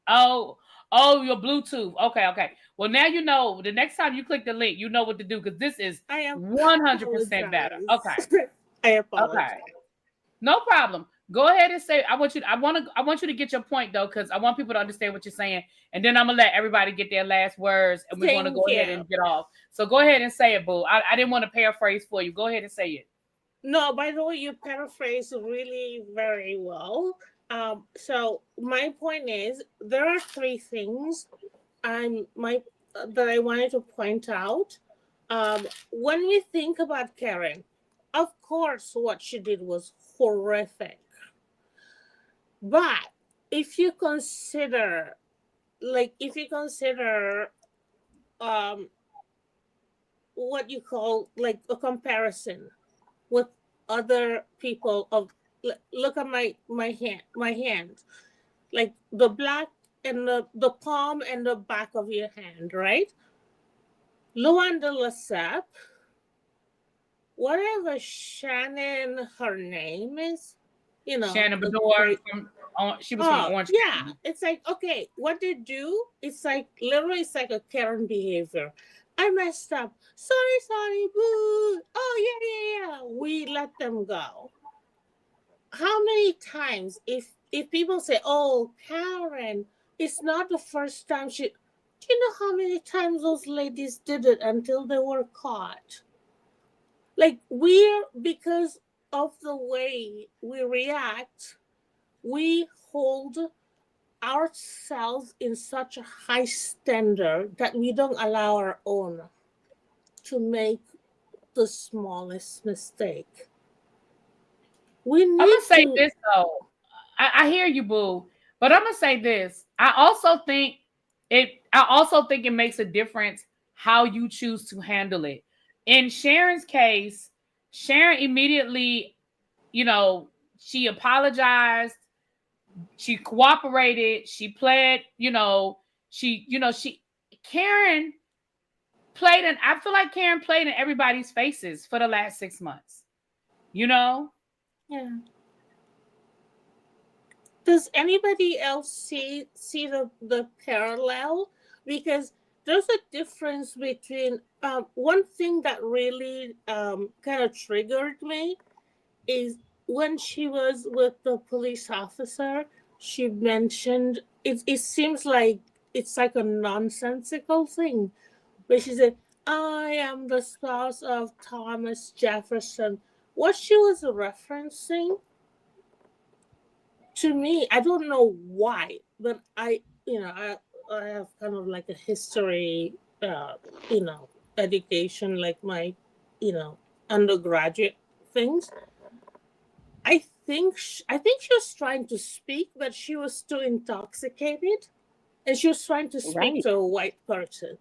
F: Bluetooth.
A: Oh, your Bluetooth. Okay. Well, now you know. The next time you click the link, you know what to do because this is
F: I
A: 100% better. Okay.
F: apologize. I apologize.
A: Okay. No problem. Go ahead and say. I want you to get your point though, because I want people to understand what you're saying, and then I'm gonna let everybody get their last words, and we're gonna
F: Thank
A: go ahead
F: you.
A: and get off. So go ahead and say it, boo. I didn't want to paraphrase for you. Go ahead and say it.
F: No, by the way, you paraphrase really very well. So my point is, there are three things that I wanted to point out. When we think about Karen, of course, what she did was horrific. But if you consider, um, what you call like a comparison with other people of, look at my hand, like the black and the palm and the back of your hand, right? Luanda Lasap, whatever Shannon her name is,
A: Shannon
F: the
A: Bedore
F: great.
A: she was from
F: Oh
A: Orange
F: yeah,
A: County.
F: it's like, okay, what they do, it's like literally, it's like a Karen behavior. I messed up. Sorry, boo. Oh yeah. We let them go. How many times, if people say, "Oh, Karen," it's not the first time she. Do you know how many times those ladies did it until they were caught? Like, we're, because of the way we react, we hold ourselves in such a high standard that we don't allow our own to make the smallest mistake. We
A: I'm
F: need
A: gonna say
F: to.
A: this though. I hear you, boo. But I'm gonna say this. I also think it makes a difference how you choose to handle it. In Sharon's case, Sharon immediately, you know, she apologized, she cooperated, she pled, she Karen played in I feel like Karen played in everybody's faces for the last 6 months. You know?
F: Yeah. Does anybody else see the parallel? Because there's a difference between one thing that really kind of triggered me is when she was with the police officer. She mentioned it seems like it's like a nonsensical thing, where she said, "I am the spouse of Thomas Jefferson." What she was referencing, to me, I don't know why, but I have kind of like a history, you know, education, like my, you know, undergraduate things. I think she was trying to speak, but she was too intoxicated, and she was trying to speak
C: Right.
F: to a white person.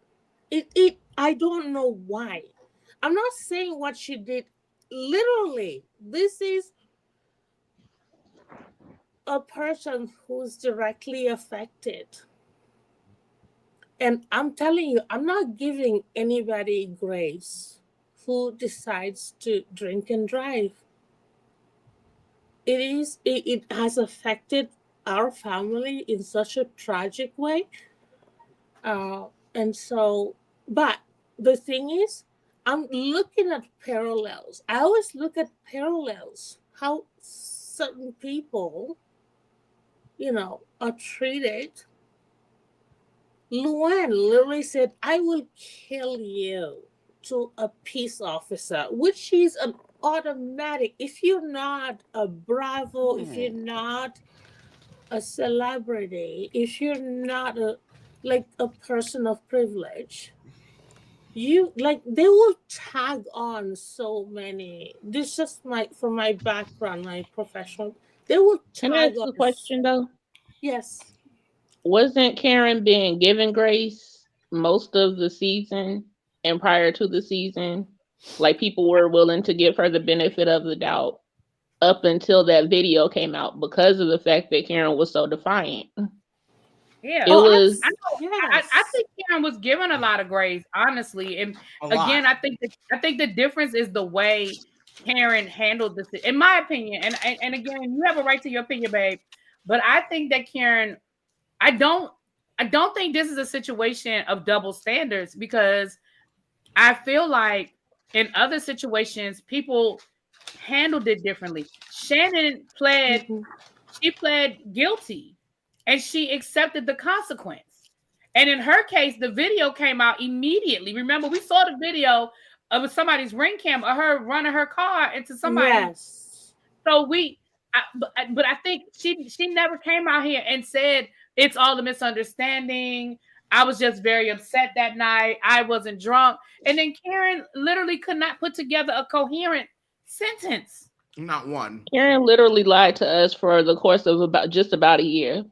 F: It I don't know why. I'm not saying what she did literally. This is a person who's directly affected. And I'm telling you, I'm not giving anybody grace who decides to drink and drive. It has affected our family in such a tragic way. And so, but the thing is, I'm looking at parallels. I always look at parallels, how certain people, are treated. Luan literally said, "I will kill you," to a peace officer, which is an automatic. If you're not a bravo, if you're not a celebrity, if you're not a person of privilege, you like they will tag on so many. This is just from my background, my professional. They will
C: Can I
F: tag
C: ask
F: on.
C: a question though?
F: Yes.
C: Wasn't Karen being given grace most of the season and prior to the season? Like people were willing to give her the benefit of the doubt up until that video came out because of the fact that Karen was so defiant.
A: Yeah.
C: It
F: Oh,
C: was
A: I know. I
F: yes.
A: think Karen was given a lot of grace, honestly. And
B: A lot.
A: again, I think the difference is the way Karen handled this. In my opinion, and again, you have a right to your opinion, babe. But I think that Karen, I don't, I don't think this is a situation of double standards because I feel like in other situations people handled it differently. Shannon pled
F: Mhm.
A: she pled guilty and she accepted the consequence. And in her case, the video came out immediately. Remember, we saw the video of somebody's ring cam of her running her car into somebody's.
F: Yes.
A: So but I think she never came out here and said it's all a misunderstanding. I was just very upset that night. I wasn't drunk. And then Karen literally could not put together a coherent sentence.
B: Not one.
C: Karen literally lied to us for the course of about a year.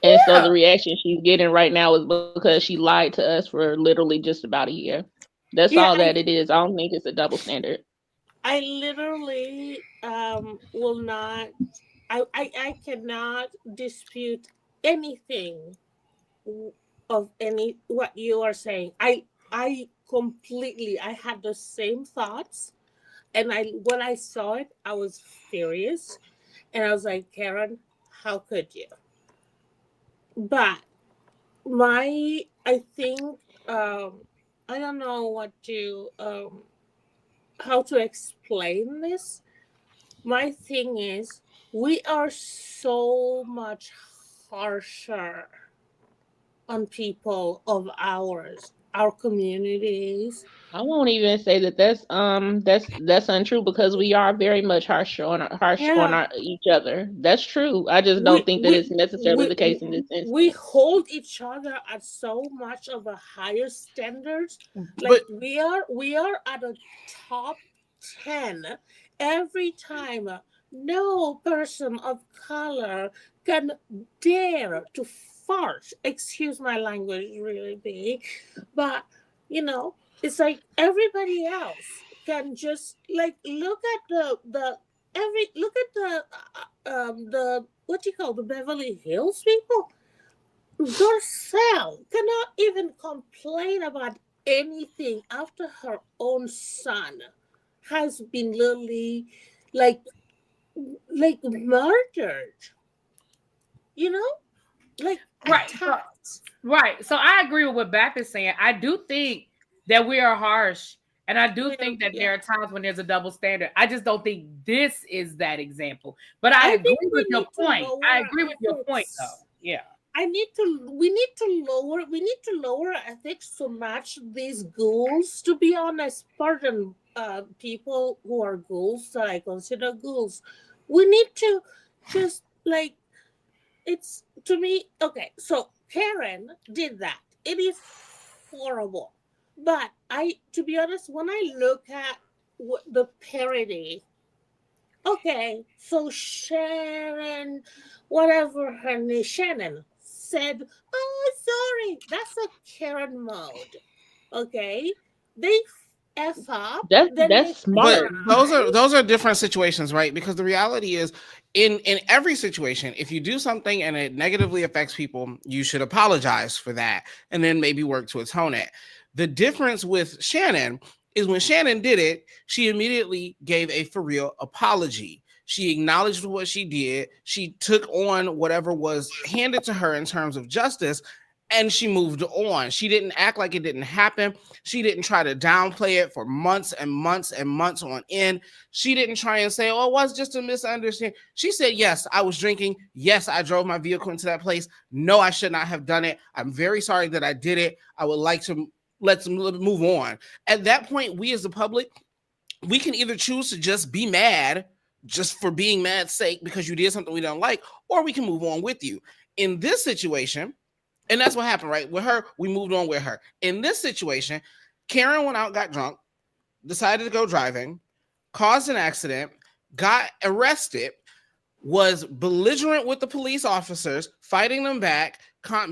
C: And so the
A: Yeah.
C: reaction she's getting right now is because she lied to us for literally just about a year. That's all
F: Yeah,
C: that it is. I don't think it's a double standard.
F: I literally will not. I cannot dispute anything of any what you are saying. I completely. I had the same thoughts, and when I saw it, I was furious, and I was like, Karen, how could you? But I think I don't know how to explain this. My thing is, we are so much harsher on people of ours. our communities.
C: I won't even say that's untrue because we are very much harsh on
F: Yeah,
C: each other. That's true. I just don't
F: we
C: think that
F: we
C: it's necessarily
F: we
C: the case in this
F: we
C: instance.
F: hold each other at so much of a higher standards. Like
B: But
F: we are at a top 10 every time. No person of color can dare to fart. Excuse my language, really big, but you know, it's like everybody else can just like look at the every look at the what do you call the Beverly Hills people. Garcelle cannot even complain about anything after her own son has been literally like murdered, you know, like
A: Right. So,
F: attacked.
A: right. So I agree with what Bap is saying. I do think that we are harsh. And I do think that there
F: Yeah,
A: are times when there's a double standard. I just don't think this is that example. But I
F: I think
A: agree with
F: we
A: your
F: need to
A: point.
F: lower
A: I
F: our
A: agree with your point, though.
F: ethics.
A: Yeah.
F: We need to lower our ethics to match these ghouls. To be honest, pardon, people who are ghouls that I consider ghouls. We need to just like it's to me okay. So Karen did that. It is horrible, but to be honest, when I look at the parody. Okay, so Sharon, whatever her name, Shannon said, "Oh, sorry, that's a Karen mode." Okay, they f up, then
C: That's
F: they
B: but
C: smart.
F: cry.
B: those are different situations, right? Because the reality is, in every situation, if you do something and it negatively affects people, you should apologize for that and then maybe work to atone it. The difference with Shannon is when Shannon did it, she immediately gave a for real apology. She acknowledged what she did. She took on whatever was handed to her in terms of justice, and she moved on. She didn't act like it didn't happen. She didn't try to downplay it for months and months and months on end. She didn't try and say, oh, it was just a misunderstanding. She said, yes, I was drinking. Yes, I drove my vehicle into that place. No, I should not have done it. I'm very sorry that I did it. I would like to let's move on. At that point, we as the public, we can either choose to just be mad just for being mad's sake because you did something we don't like, or we can move on with you. In this situation, and that's what happened, right? With her, we moved on with her. In this situation, Karen went out, got drunk, decided to go driving, caused an accident, got arrested, was belligerent with the police officers, fighting them back,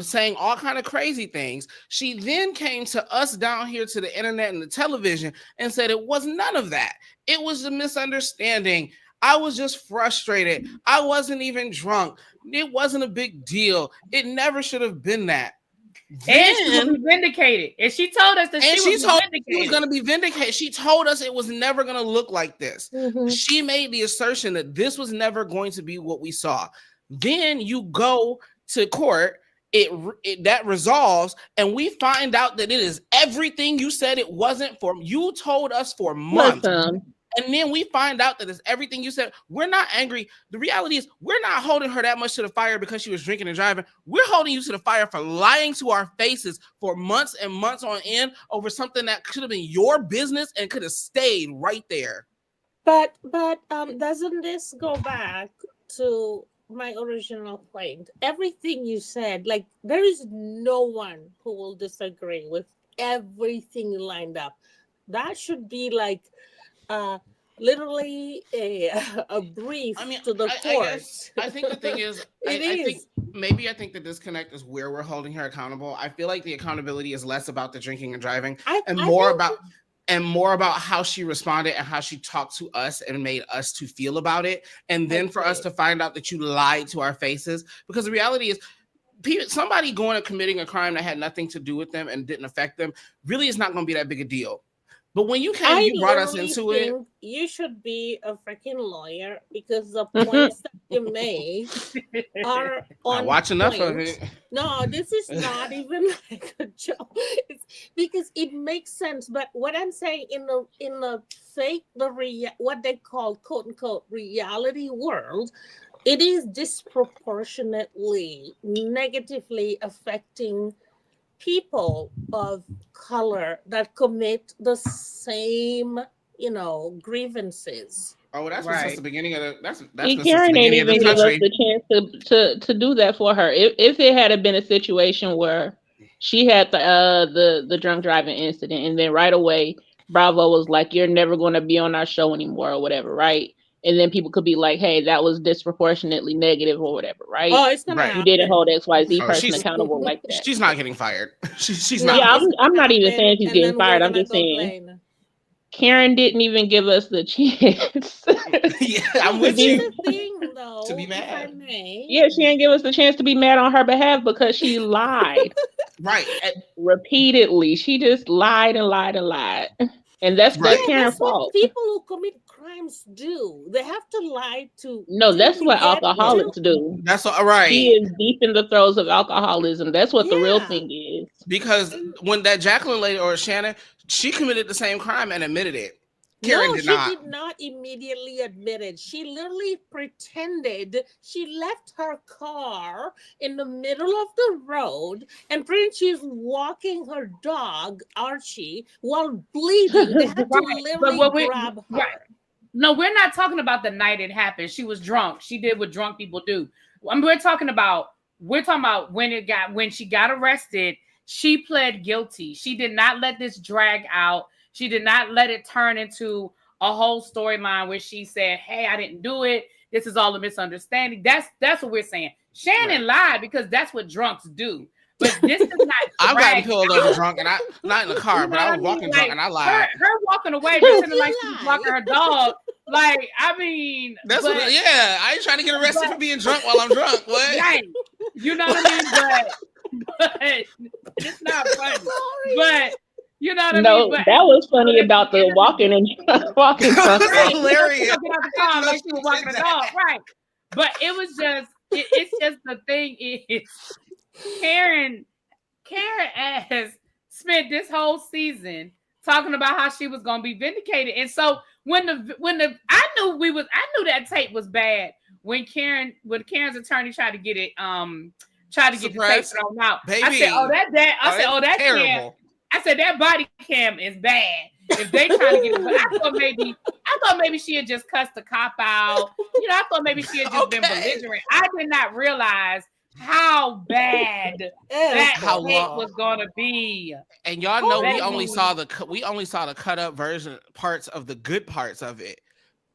B: saying all kind of crazy things. She then came to us down here to the internet and the television and said it was none of that. It was a misunderstanding. I was just frustrated. I wasn't even drunk. It wasn't a big deal. It never should have been that.
A: And she will be vindicated. And she told us that
B: she
A: was
B: told she was going to be vindicated. She told us it was never going to look like this.
F: Mm-hmm.
B: She made the assertion that this was never going to be what we saw. Then you go to court, it that resolves, and we find out that it is everything you said it wasn't for. You told us for months.
C: Listen.
B: And then we find out that it's everything you said. We're not angry. The reality is we're not holding her that much to the fire because she was drinking and driving. We're holding you to the fire for lying to our faces for months and months on end over something that could have been your business and could have stayed right there.
F: But doesn't this go back to my original point? Everything you said, like there is no one who will disagree with everything lined up. That should be like literally a brief to the court.
B: I think the thing is, I think the disconnect is where we're holding her accountable. I feel like the accountability is less about the drinking and driving and more about how she responded and how she talked to us and made us to feel about it. And then for us to find out that you lied to our faces, because the reality is somebody going and committing a crime that had nothing to do with them and didn't affect them really is not going to be that big a deal. But when you came, you brought us into it.
F: You should be a freaking lawyer because the points that you made are on.
B: I watch enough of it.
F: No, this is not even like a joke. It's because it makes sense. But what I'm saying in the fake what they call quote unquote reality world, it is disproportionately negatively affecting people of color that commit the same, grievances.
B: Oh, well, that's been since
A: Right.
B: the beginning of that's
C: See,
B: been since the
C: Karen didn't
B: beginning of this
C: even give us
B: country.
C: the chance to do that for her. If it had been a situation where she had the drunk driving incident, and then right away Bravo was like, "You're never going to be on our show anymore," or whatever, right? And then people could be like, "Hey, that was disproportionately negative," or whatever, right?
F: Oh, it's gonna
B: Right.
C: You didn't
F: happen.
C: hold XYZ
B: Oh,
C: person accountable like that.
B: she's not getting fired. She's
F: No,
B: not.
C: Yeah,
F: it's
C: I'm
F: gonna
C: not even
F: happen,
C: saying she's
F: and
C: getting
F: then we're
C: fired. I'm
F: gonna
C: just saying
F: complain.
C: Karen didn't even give us the chance
B: Yeah,
F: No,
B: I'm
F: but
B: with
F: here's
B: you.
F: the thing,
B: To be
F: though, if I
B: mad.
F: may.
C: Yeah, she didn't give us the chance to be mad on her behalf because she lied
B: Right.
C: repeatedly. She just lied and lied and lied. And that's
F: Yeah,
B: Right.
C: Karen's
F: that's what
C: fault.
F: people who commit crimes do. They have to lie to
C: No, that's
F: really
C: what
F: get
C: alcoholics
F: to.
C: do.
B: That's all
C: She
B: right.
C: is deep in the throes of alcoholism. That's what the real
F: Yeah.
C: thing is.
B: Because when that Jacqueline lady or Shannon, she committed the same crime and admitted it. Karen
F: No,
B: did
F: she
B: not.
F: did not immediately admit it. She literally pretended she left her car in the middle of the road and pretended she was walking her dog, Archie, while bleeding. They had to
A: Right. But
F: literally
A: what we
F: grab her.
A: right. No, we're not talking about the night it happened. She was drunk. She did what drunk people do. We're talking about when she got arrested, she pled guilty. She did not let this drag out. She did not let it turn into a whole storyline where she said, "Hey, I didn't do it. This is all a misunderstanding." That's what we're saying. Shannon lied because that's what drunks do. But this is not
B: I've gotten
A: drag
B: pulled over drunk and I not in the car, but I was walking drunk and I lied.
A: her walking away
F: But
A: pretending
F: you
A: like she was
F: lie.
A: walking her dog. Like, I mean,
B: That's
A: but,
B: what. Yeah, I ain't trying to get arrested for being drunk while I'm drunk. What?
A: right, you know what I mean? But it's not funny.
F: Sorry.
A: But you know what I
C: No,
A: mean? But
C: that was funny
A: but at
C: about the
A: end of
C: walking and walking drunk.
B: That's
A: right,
B: hilarious.
A: she gonna get out the
B: I didn't
A: car
B: know
A: like she was walking
B: did
A: a dog, right? But it was just, it's just the thing is, Karen has spent this whole season talking about how she was gonna be vindicated, and so when the I knew that tape was bad when Karen's attorney tried to get it get the tape
B: Suppressed?
A: thrown out.
B: Baby.
A: I said, that
B: terrible.
A: Cam. I said that body cam is bad. If they trying to get it, but I thought maybe she had just cussed the cop out. I thought maybe she had just been belligerent. I did not realize how bad that tape was gonna be.
B: And y'all know
A: Baby.
B: we only saw the cut up version parts of the good parts of it.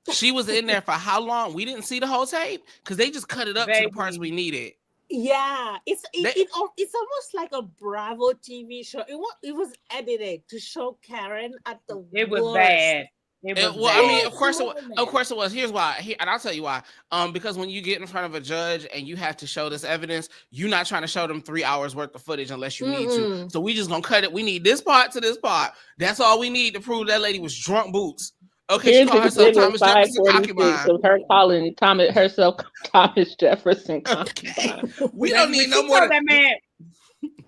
B: She was in there for how long? We didn't see the whole tape because they just cut it up to the parts we needed.
F: Yeah, it's almost like a Bravo TV show. It was edited to show Karen at the
A: It was
F: worst.
A: bad.
B: I mean, of course it was. Here's why, and I'll tell you why. Because when you get in front of a judge and you have to show this evidence, you're not trying to show them 3 hours worth of footage unless you need to. So we just gonna cut it. We need this part to this part. That's all we need to prove that lady was drunk boots. Okay,
C: Here's
B: she called herself Thomas Jefferson concubine.
C: Of her calling herself Thomas Jefferson
B: concubine. Okay. We don't need no more.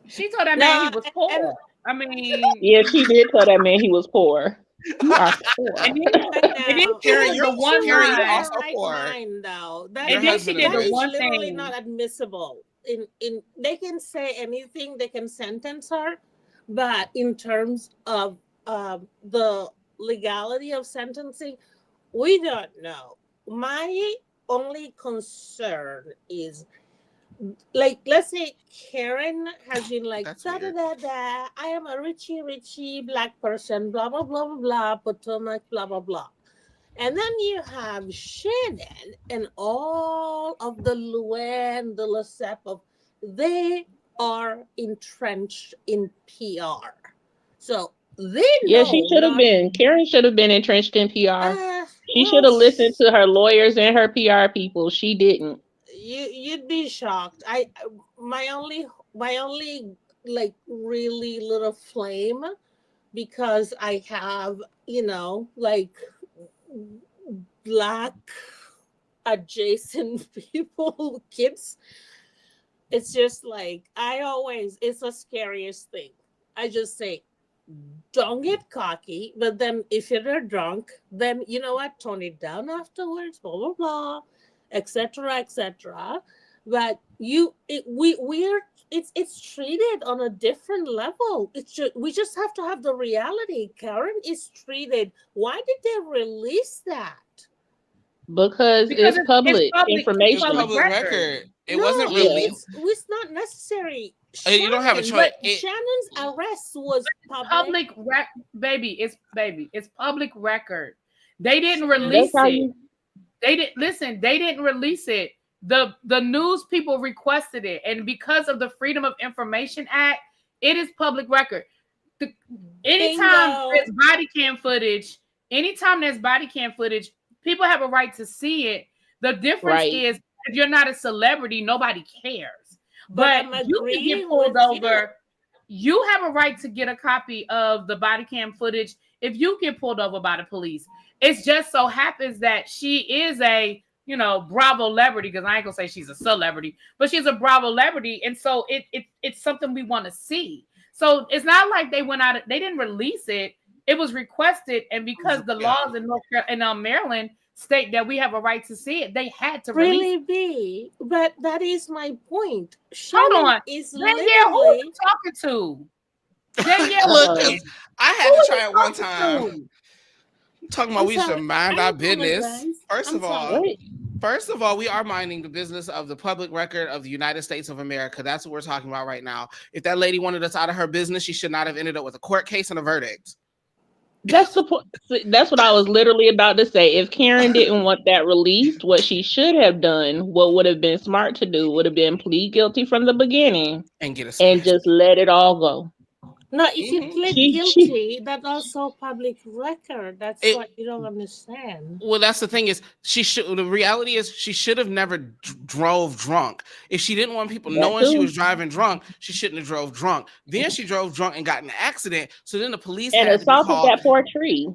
A: She told that man he was poor. I mean,
C: yeah, she did tell that man he was poor. You are poor.
A: And then
B: Karen, you're
F: one
B: also poor.
F: And
A: then she did the one thing.
F: Literally not admissible. In they can say anything, they can sentence her, but in terms of the legality of sentencing, we don't know. My only concern is, like, let's say Karen has been like, I am a richy black person, blah blah blah blah blah, Potomac, blah blah blah. And then you have Shannon and all of the Luann, the Lesep, they are entrenched in PR. So they know.
C: Yeah, she should have been. Karen should have been entrenched in PR. She should have listened to her lawyers and her PR people. She didn't.
F: You'd be shocked. My only like really little flame, because I have like black adjacent people, kids. It's just like it's the scariest thing. I just say, don't get cocky, but then if you're drunk, then you know what, tone it down afterwards, blah blah blah, etc. etc. But we're it's treated on a different level. We just have to have the reality. Karen is treated. Why did they release that?
C: Because it's public
B: It's
C: information.
B: public record. It
F: No,
B: wasn't
C: Yeah.
B: released.
F: It's not necessary.
B: You don't have a choice.
F: Shannon's arrest was public.
A: It's public record. They didn't release it. They didn't release it. The news people requested it, and because of the Freedom of Information Act, it is public record. Anytime there's body cam footage, people have a right to see it. The difference is if you're not a celebrity, nobody cares. But you can get pulled over. You have a right to get a copy of the body cam footage if you get pulled over by the police. It just so happens that she is a, Bravo celebrity, because I ain't gonna say she's a celebrity, but she's a Bravo celebrity, and so it's something we want to see. So it's not like they went out, they didn't release it. It was requested, and because the laws in Maryland state that we have a right to see it, they had to release
F: it. But that is my point.
A: Hold on.
F: Is
A: who are you talking to?
B: Look, I had to try it one time. Talking about we should mind our business. First of all, we are minding the business of the public record of the United States of America. That's what we're talking about right now. If that lady wanted us out of her business, she should not have ended up with a court case and a verdict.
C: That's the point. That's what I was literally about to say. If Karen didn't want that released, what she should have done, what would have been smart to do, would have been plead guilty from the beginning
B: and
C: just let it all go.
F: No, if you plead guilty, that's also public record. That's what you don't understand.
B: Well, that's the thing is, the reality is she should have never drove drunk. If she didn't want people knowing she was driving drunk, she shouldn't have drove drunk. Then she drove drunk and got in an accident. So then the police
C: and
B: had
C: assaulted that poor tree.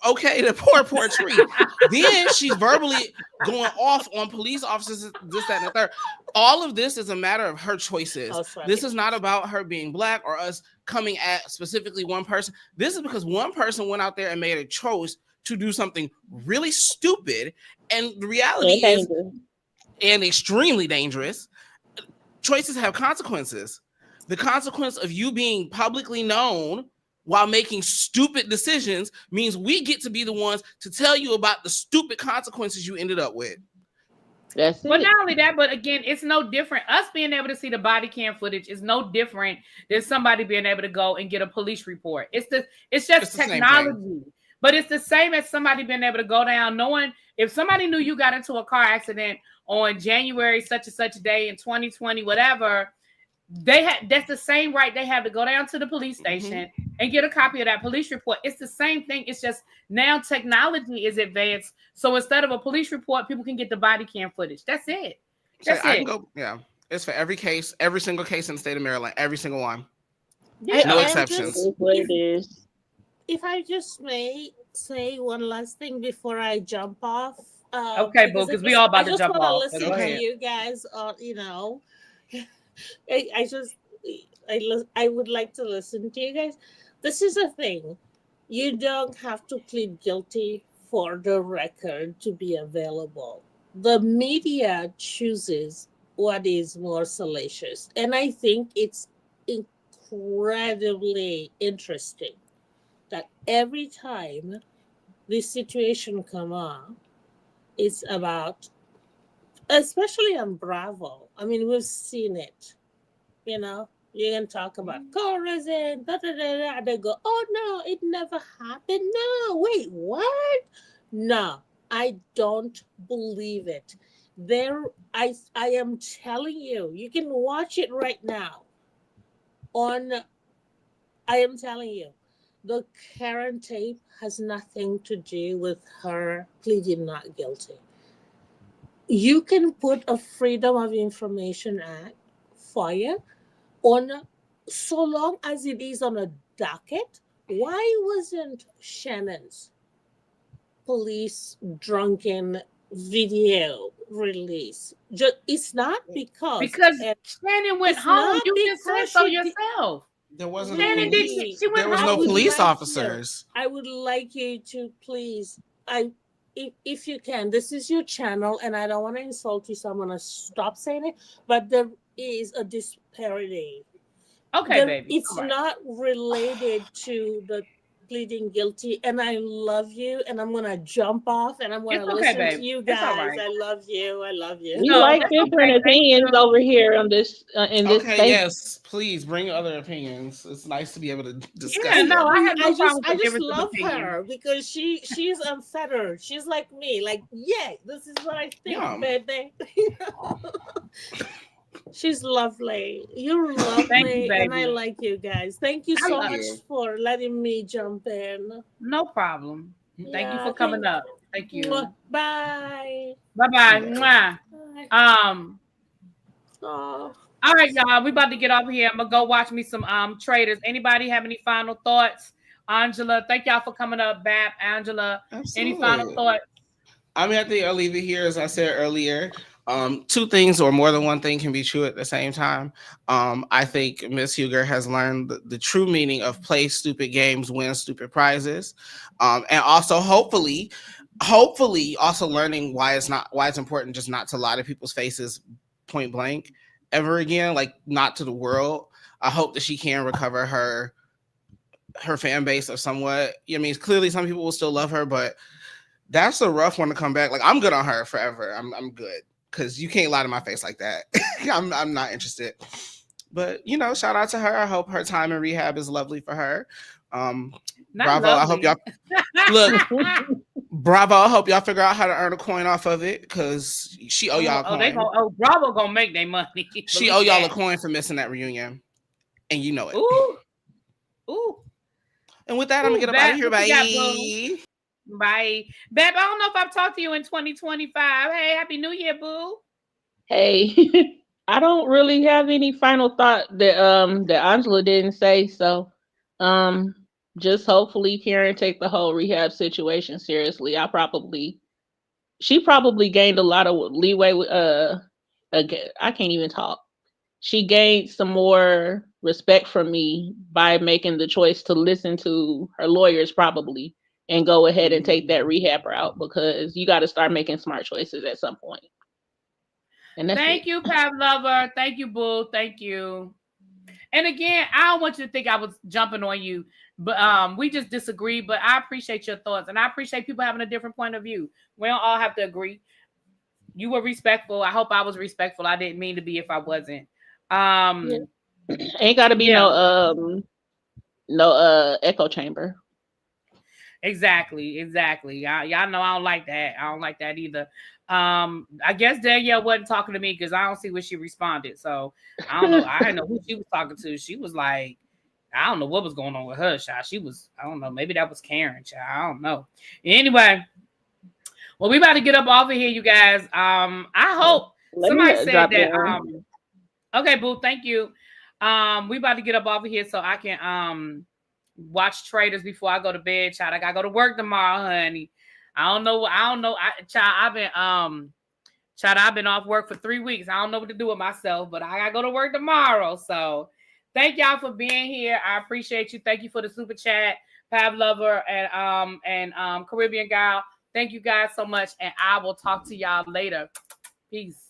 B: Okay, the poor tree. Then she's verbally going off on police officers, this, that, and the third. All of this is a matter of her choices. This is not about her being black or us coming at specifically one person. This is because one person went out there and made a choice to do something really stupid. And the reality is, and extremely dangerous, choices have consequences. The consequence of you being publicly known while making stupid decisions means we get to be the ones to tell you about the stupid consequences you ended up with.
C: That's it.
A: But not only that, but again, it's no different. Us being able to see the body cam footage is no different than somebody being able to go and get a police report. It's just technology. But it's the same as somebody being able to go down knowing if somebody knew you got into a car accident on January such and such a day in 2020, whatever, that's the same right they have to go down to the police station and get a copy of that police report. It's the same thing. It's just now technology is advanced. So instead of a police report, people can get the body cam footage. That's it.
B: It's for every case, every single case in the state of Maryland, every single one.
F: Yeah,
B: no exceptions.
F: If I just may say one last thing before I jump off.
A: Okay, Boo, because we all about to jump off.
F: I just want to listen to you guys. I would like to listen to you guys. This is a thing. You don't have to plead guilty for the record to be available. The media chooses what is more salacious. And I think it's incredibly interesting that every time this situation come on, it's about, especially on Bravo. I mean, we've seen it. You can talk about tourism, They go, oh no, it never happened. No, wait, what? No, I don't believe it. I am telling you, you can watch it right now. I am telling you, the Karen tape has nothing to do with her pleading not guilty. You can put a Freedom of Information Act fire on, so long as it is on a docket. Why wasn't Shannon's police drunken video release? It's not because
A: Shannon went home. You just said so yourself.
B: There wasn't.
A: She went
B: there was
A: home.
B: no police officers.
F: I would like you to please. I if you can, this is your channel, and I don't want to insult you, so I'm gonna stop saying it. But there is a disparity.
A: Okay, baby.
F: It's not related to the pleading guilty, and I love you, and I'm gonna jump off, and I'm gonna listen to you guys. I love you. I love you.
C: We like different opinions over here on this in this
B: Okay,
C: space.
B: yes, please bring other opinions. It's nice to be able to discuss.
A: Yeah, no, I have no problem
F: I
A: with
F: just
A: difference of
F: love
A: opinion.
F: her because she's unfettered. She's like me. Like, yeah, this is what I think, baby. She's lovely. You're lovely,
A: Thank you,
F: and I
A: baby.
F: like you guys. Thank you so much for letting me jump in.
A: No problem. Thank you for coming up. Thank you.
F: Bye.
A: Bye-bye. All right, y'all. We about to get off here. I'm gonna go watch me some traders. Anybody have any final thoughts? Angela, thank y'all for coming up. Bap, Angela,
B: Absolutely.
A: Any final thoughts?
B: I mean, I think I'll leave it here. As I said earlier, two things or more than one thing can be true at the same time. I think Miss Huger has learned the true meaning of play stupid games, win stupid prizes, and also hopefully also learning why it's important just not to lie to people's faces point blank ever again, like not to the world. I hope that she can recover her fan base of somewhat. I mean, clearly some people will still love her, but that's a rough one to come back. Like, I'm good on her forever. I'm good because you can't lie to my face like that. I'm not interested. But shout out to her. I hope her time in rehab is lovely for her. Bravo. Lovely. I hope y'all look. Bravo. I hope y'all figure out how to earn a coin off of it because she owe y'all a coin.
A: Bravo gonna make their money.
B: She owe y'all a coin for missing that reunion, and you know it.
A: Ooh.
B: And with that, I'm gonna get up out of here. Bye.
A: Bye. Babe, I don't know if I've talked to you in 2025. Hey, Happy New Year, boo.
C: Hey, I don't really have any final thought that Angela didn't say. So just hopefully Karen take the whole rehab situation seriously. She probably gained a lot of leeway with I can't even talk. She gained some more respect from me by making the choice to listen to her lawyers probably and go ahead and take that rehab route, because you got to start making smart choices at some point. And
A: Thank you, Pav Lover. Thank you, boo. Thank you. And again, I don't want you to think I was jumping on you, but we just disagree. But I appreciate your thoughts, and I appreciate people having a different point of view. We don't all have to agree. You were respectful. I hope I was respectful. I didn't mean to be if I wasn't.
C: Ain't got to be no echo chamber.
A: Exactly. Y'all know I don't like that. I don't like that either. I guess Danielle wasn't talking to me because I don't see where she responded. So I don't know. I didn't know who she was talking to. She was like, I don't know what was going on with her, child. She was, I don't know. Maybe that was Karen, child. I don't know. Anyway, well, we about to get up off of here, you guys. I hope somebody said that. Okay, boo. Thank you. We about to get up off of here so I can watch traders before I go to bed, child. I gotta go to work tomorrow, honey. I don't know. I've been off work for 3 weeks. I don't know what to do with myself, but I gotta go to work tomorrow. So thank y'all for being here. I appreciate you. Thank you for the super chat, Pav Lover and Caribbean Gal. Thank you guys so much, and I will talk to y'all later. Peace.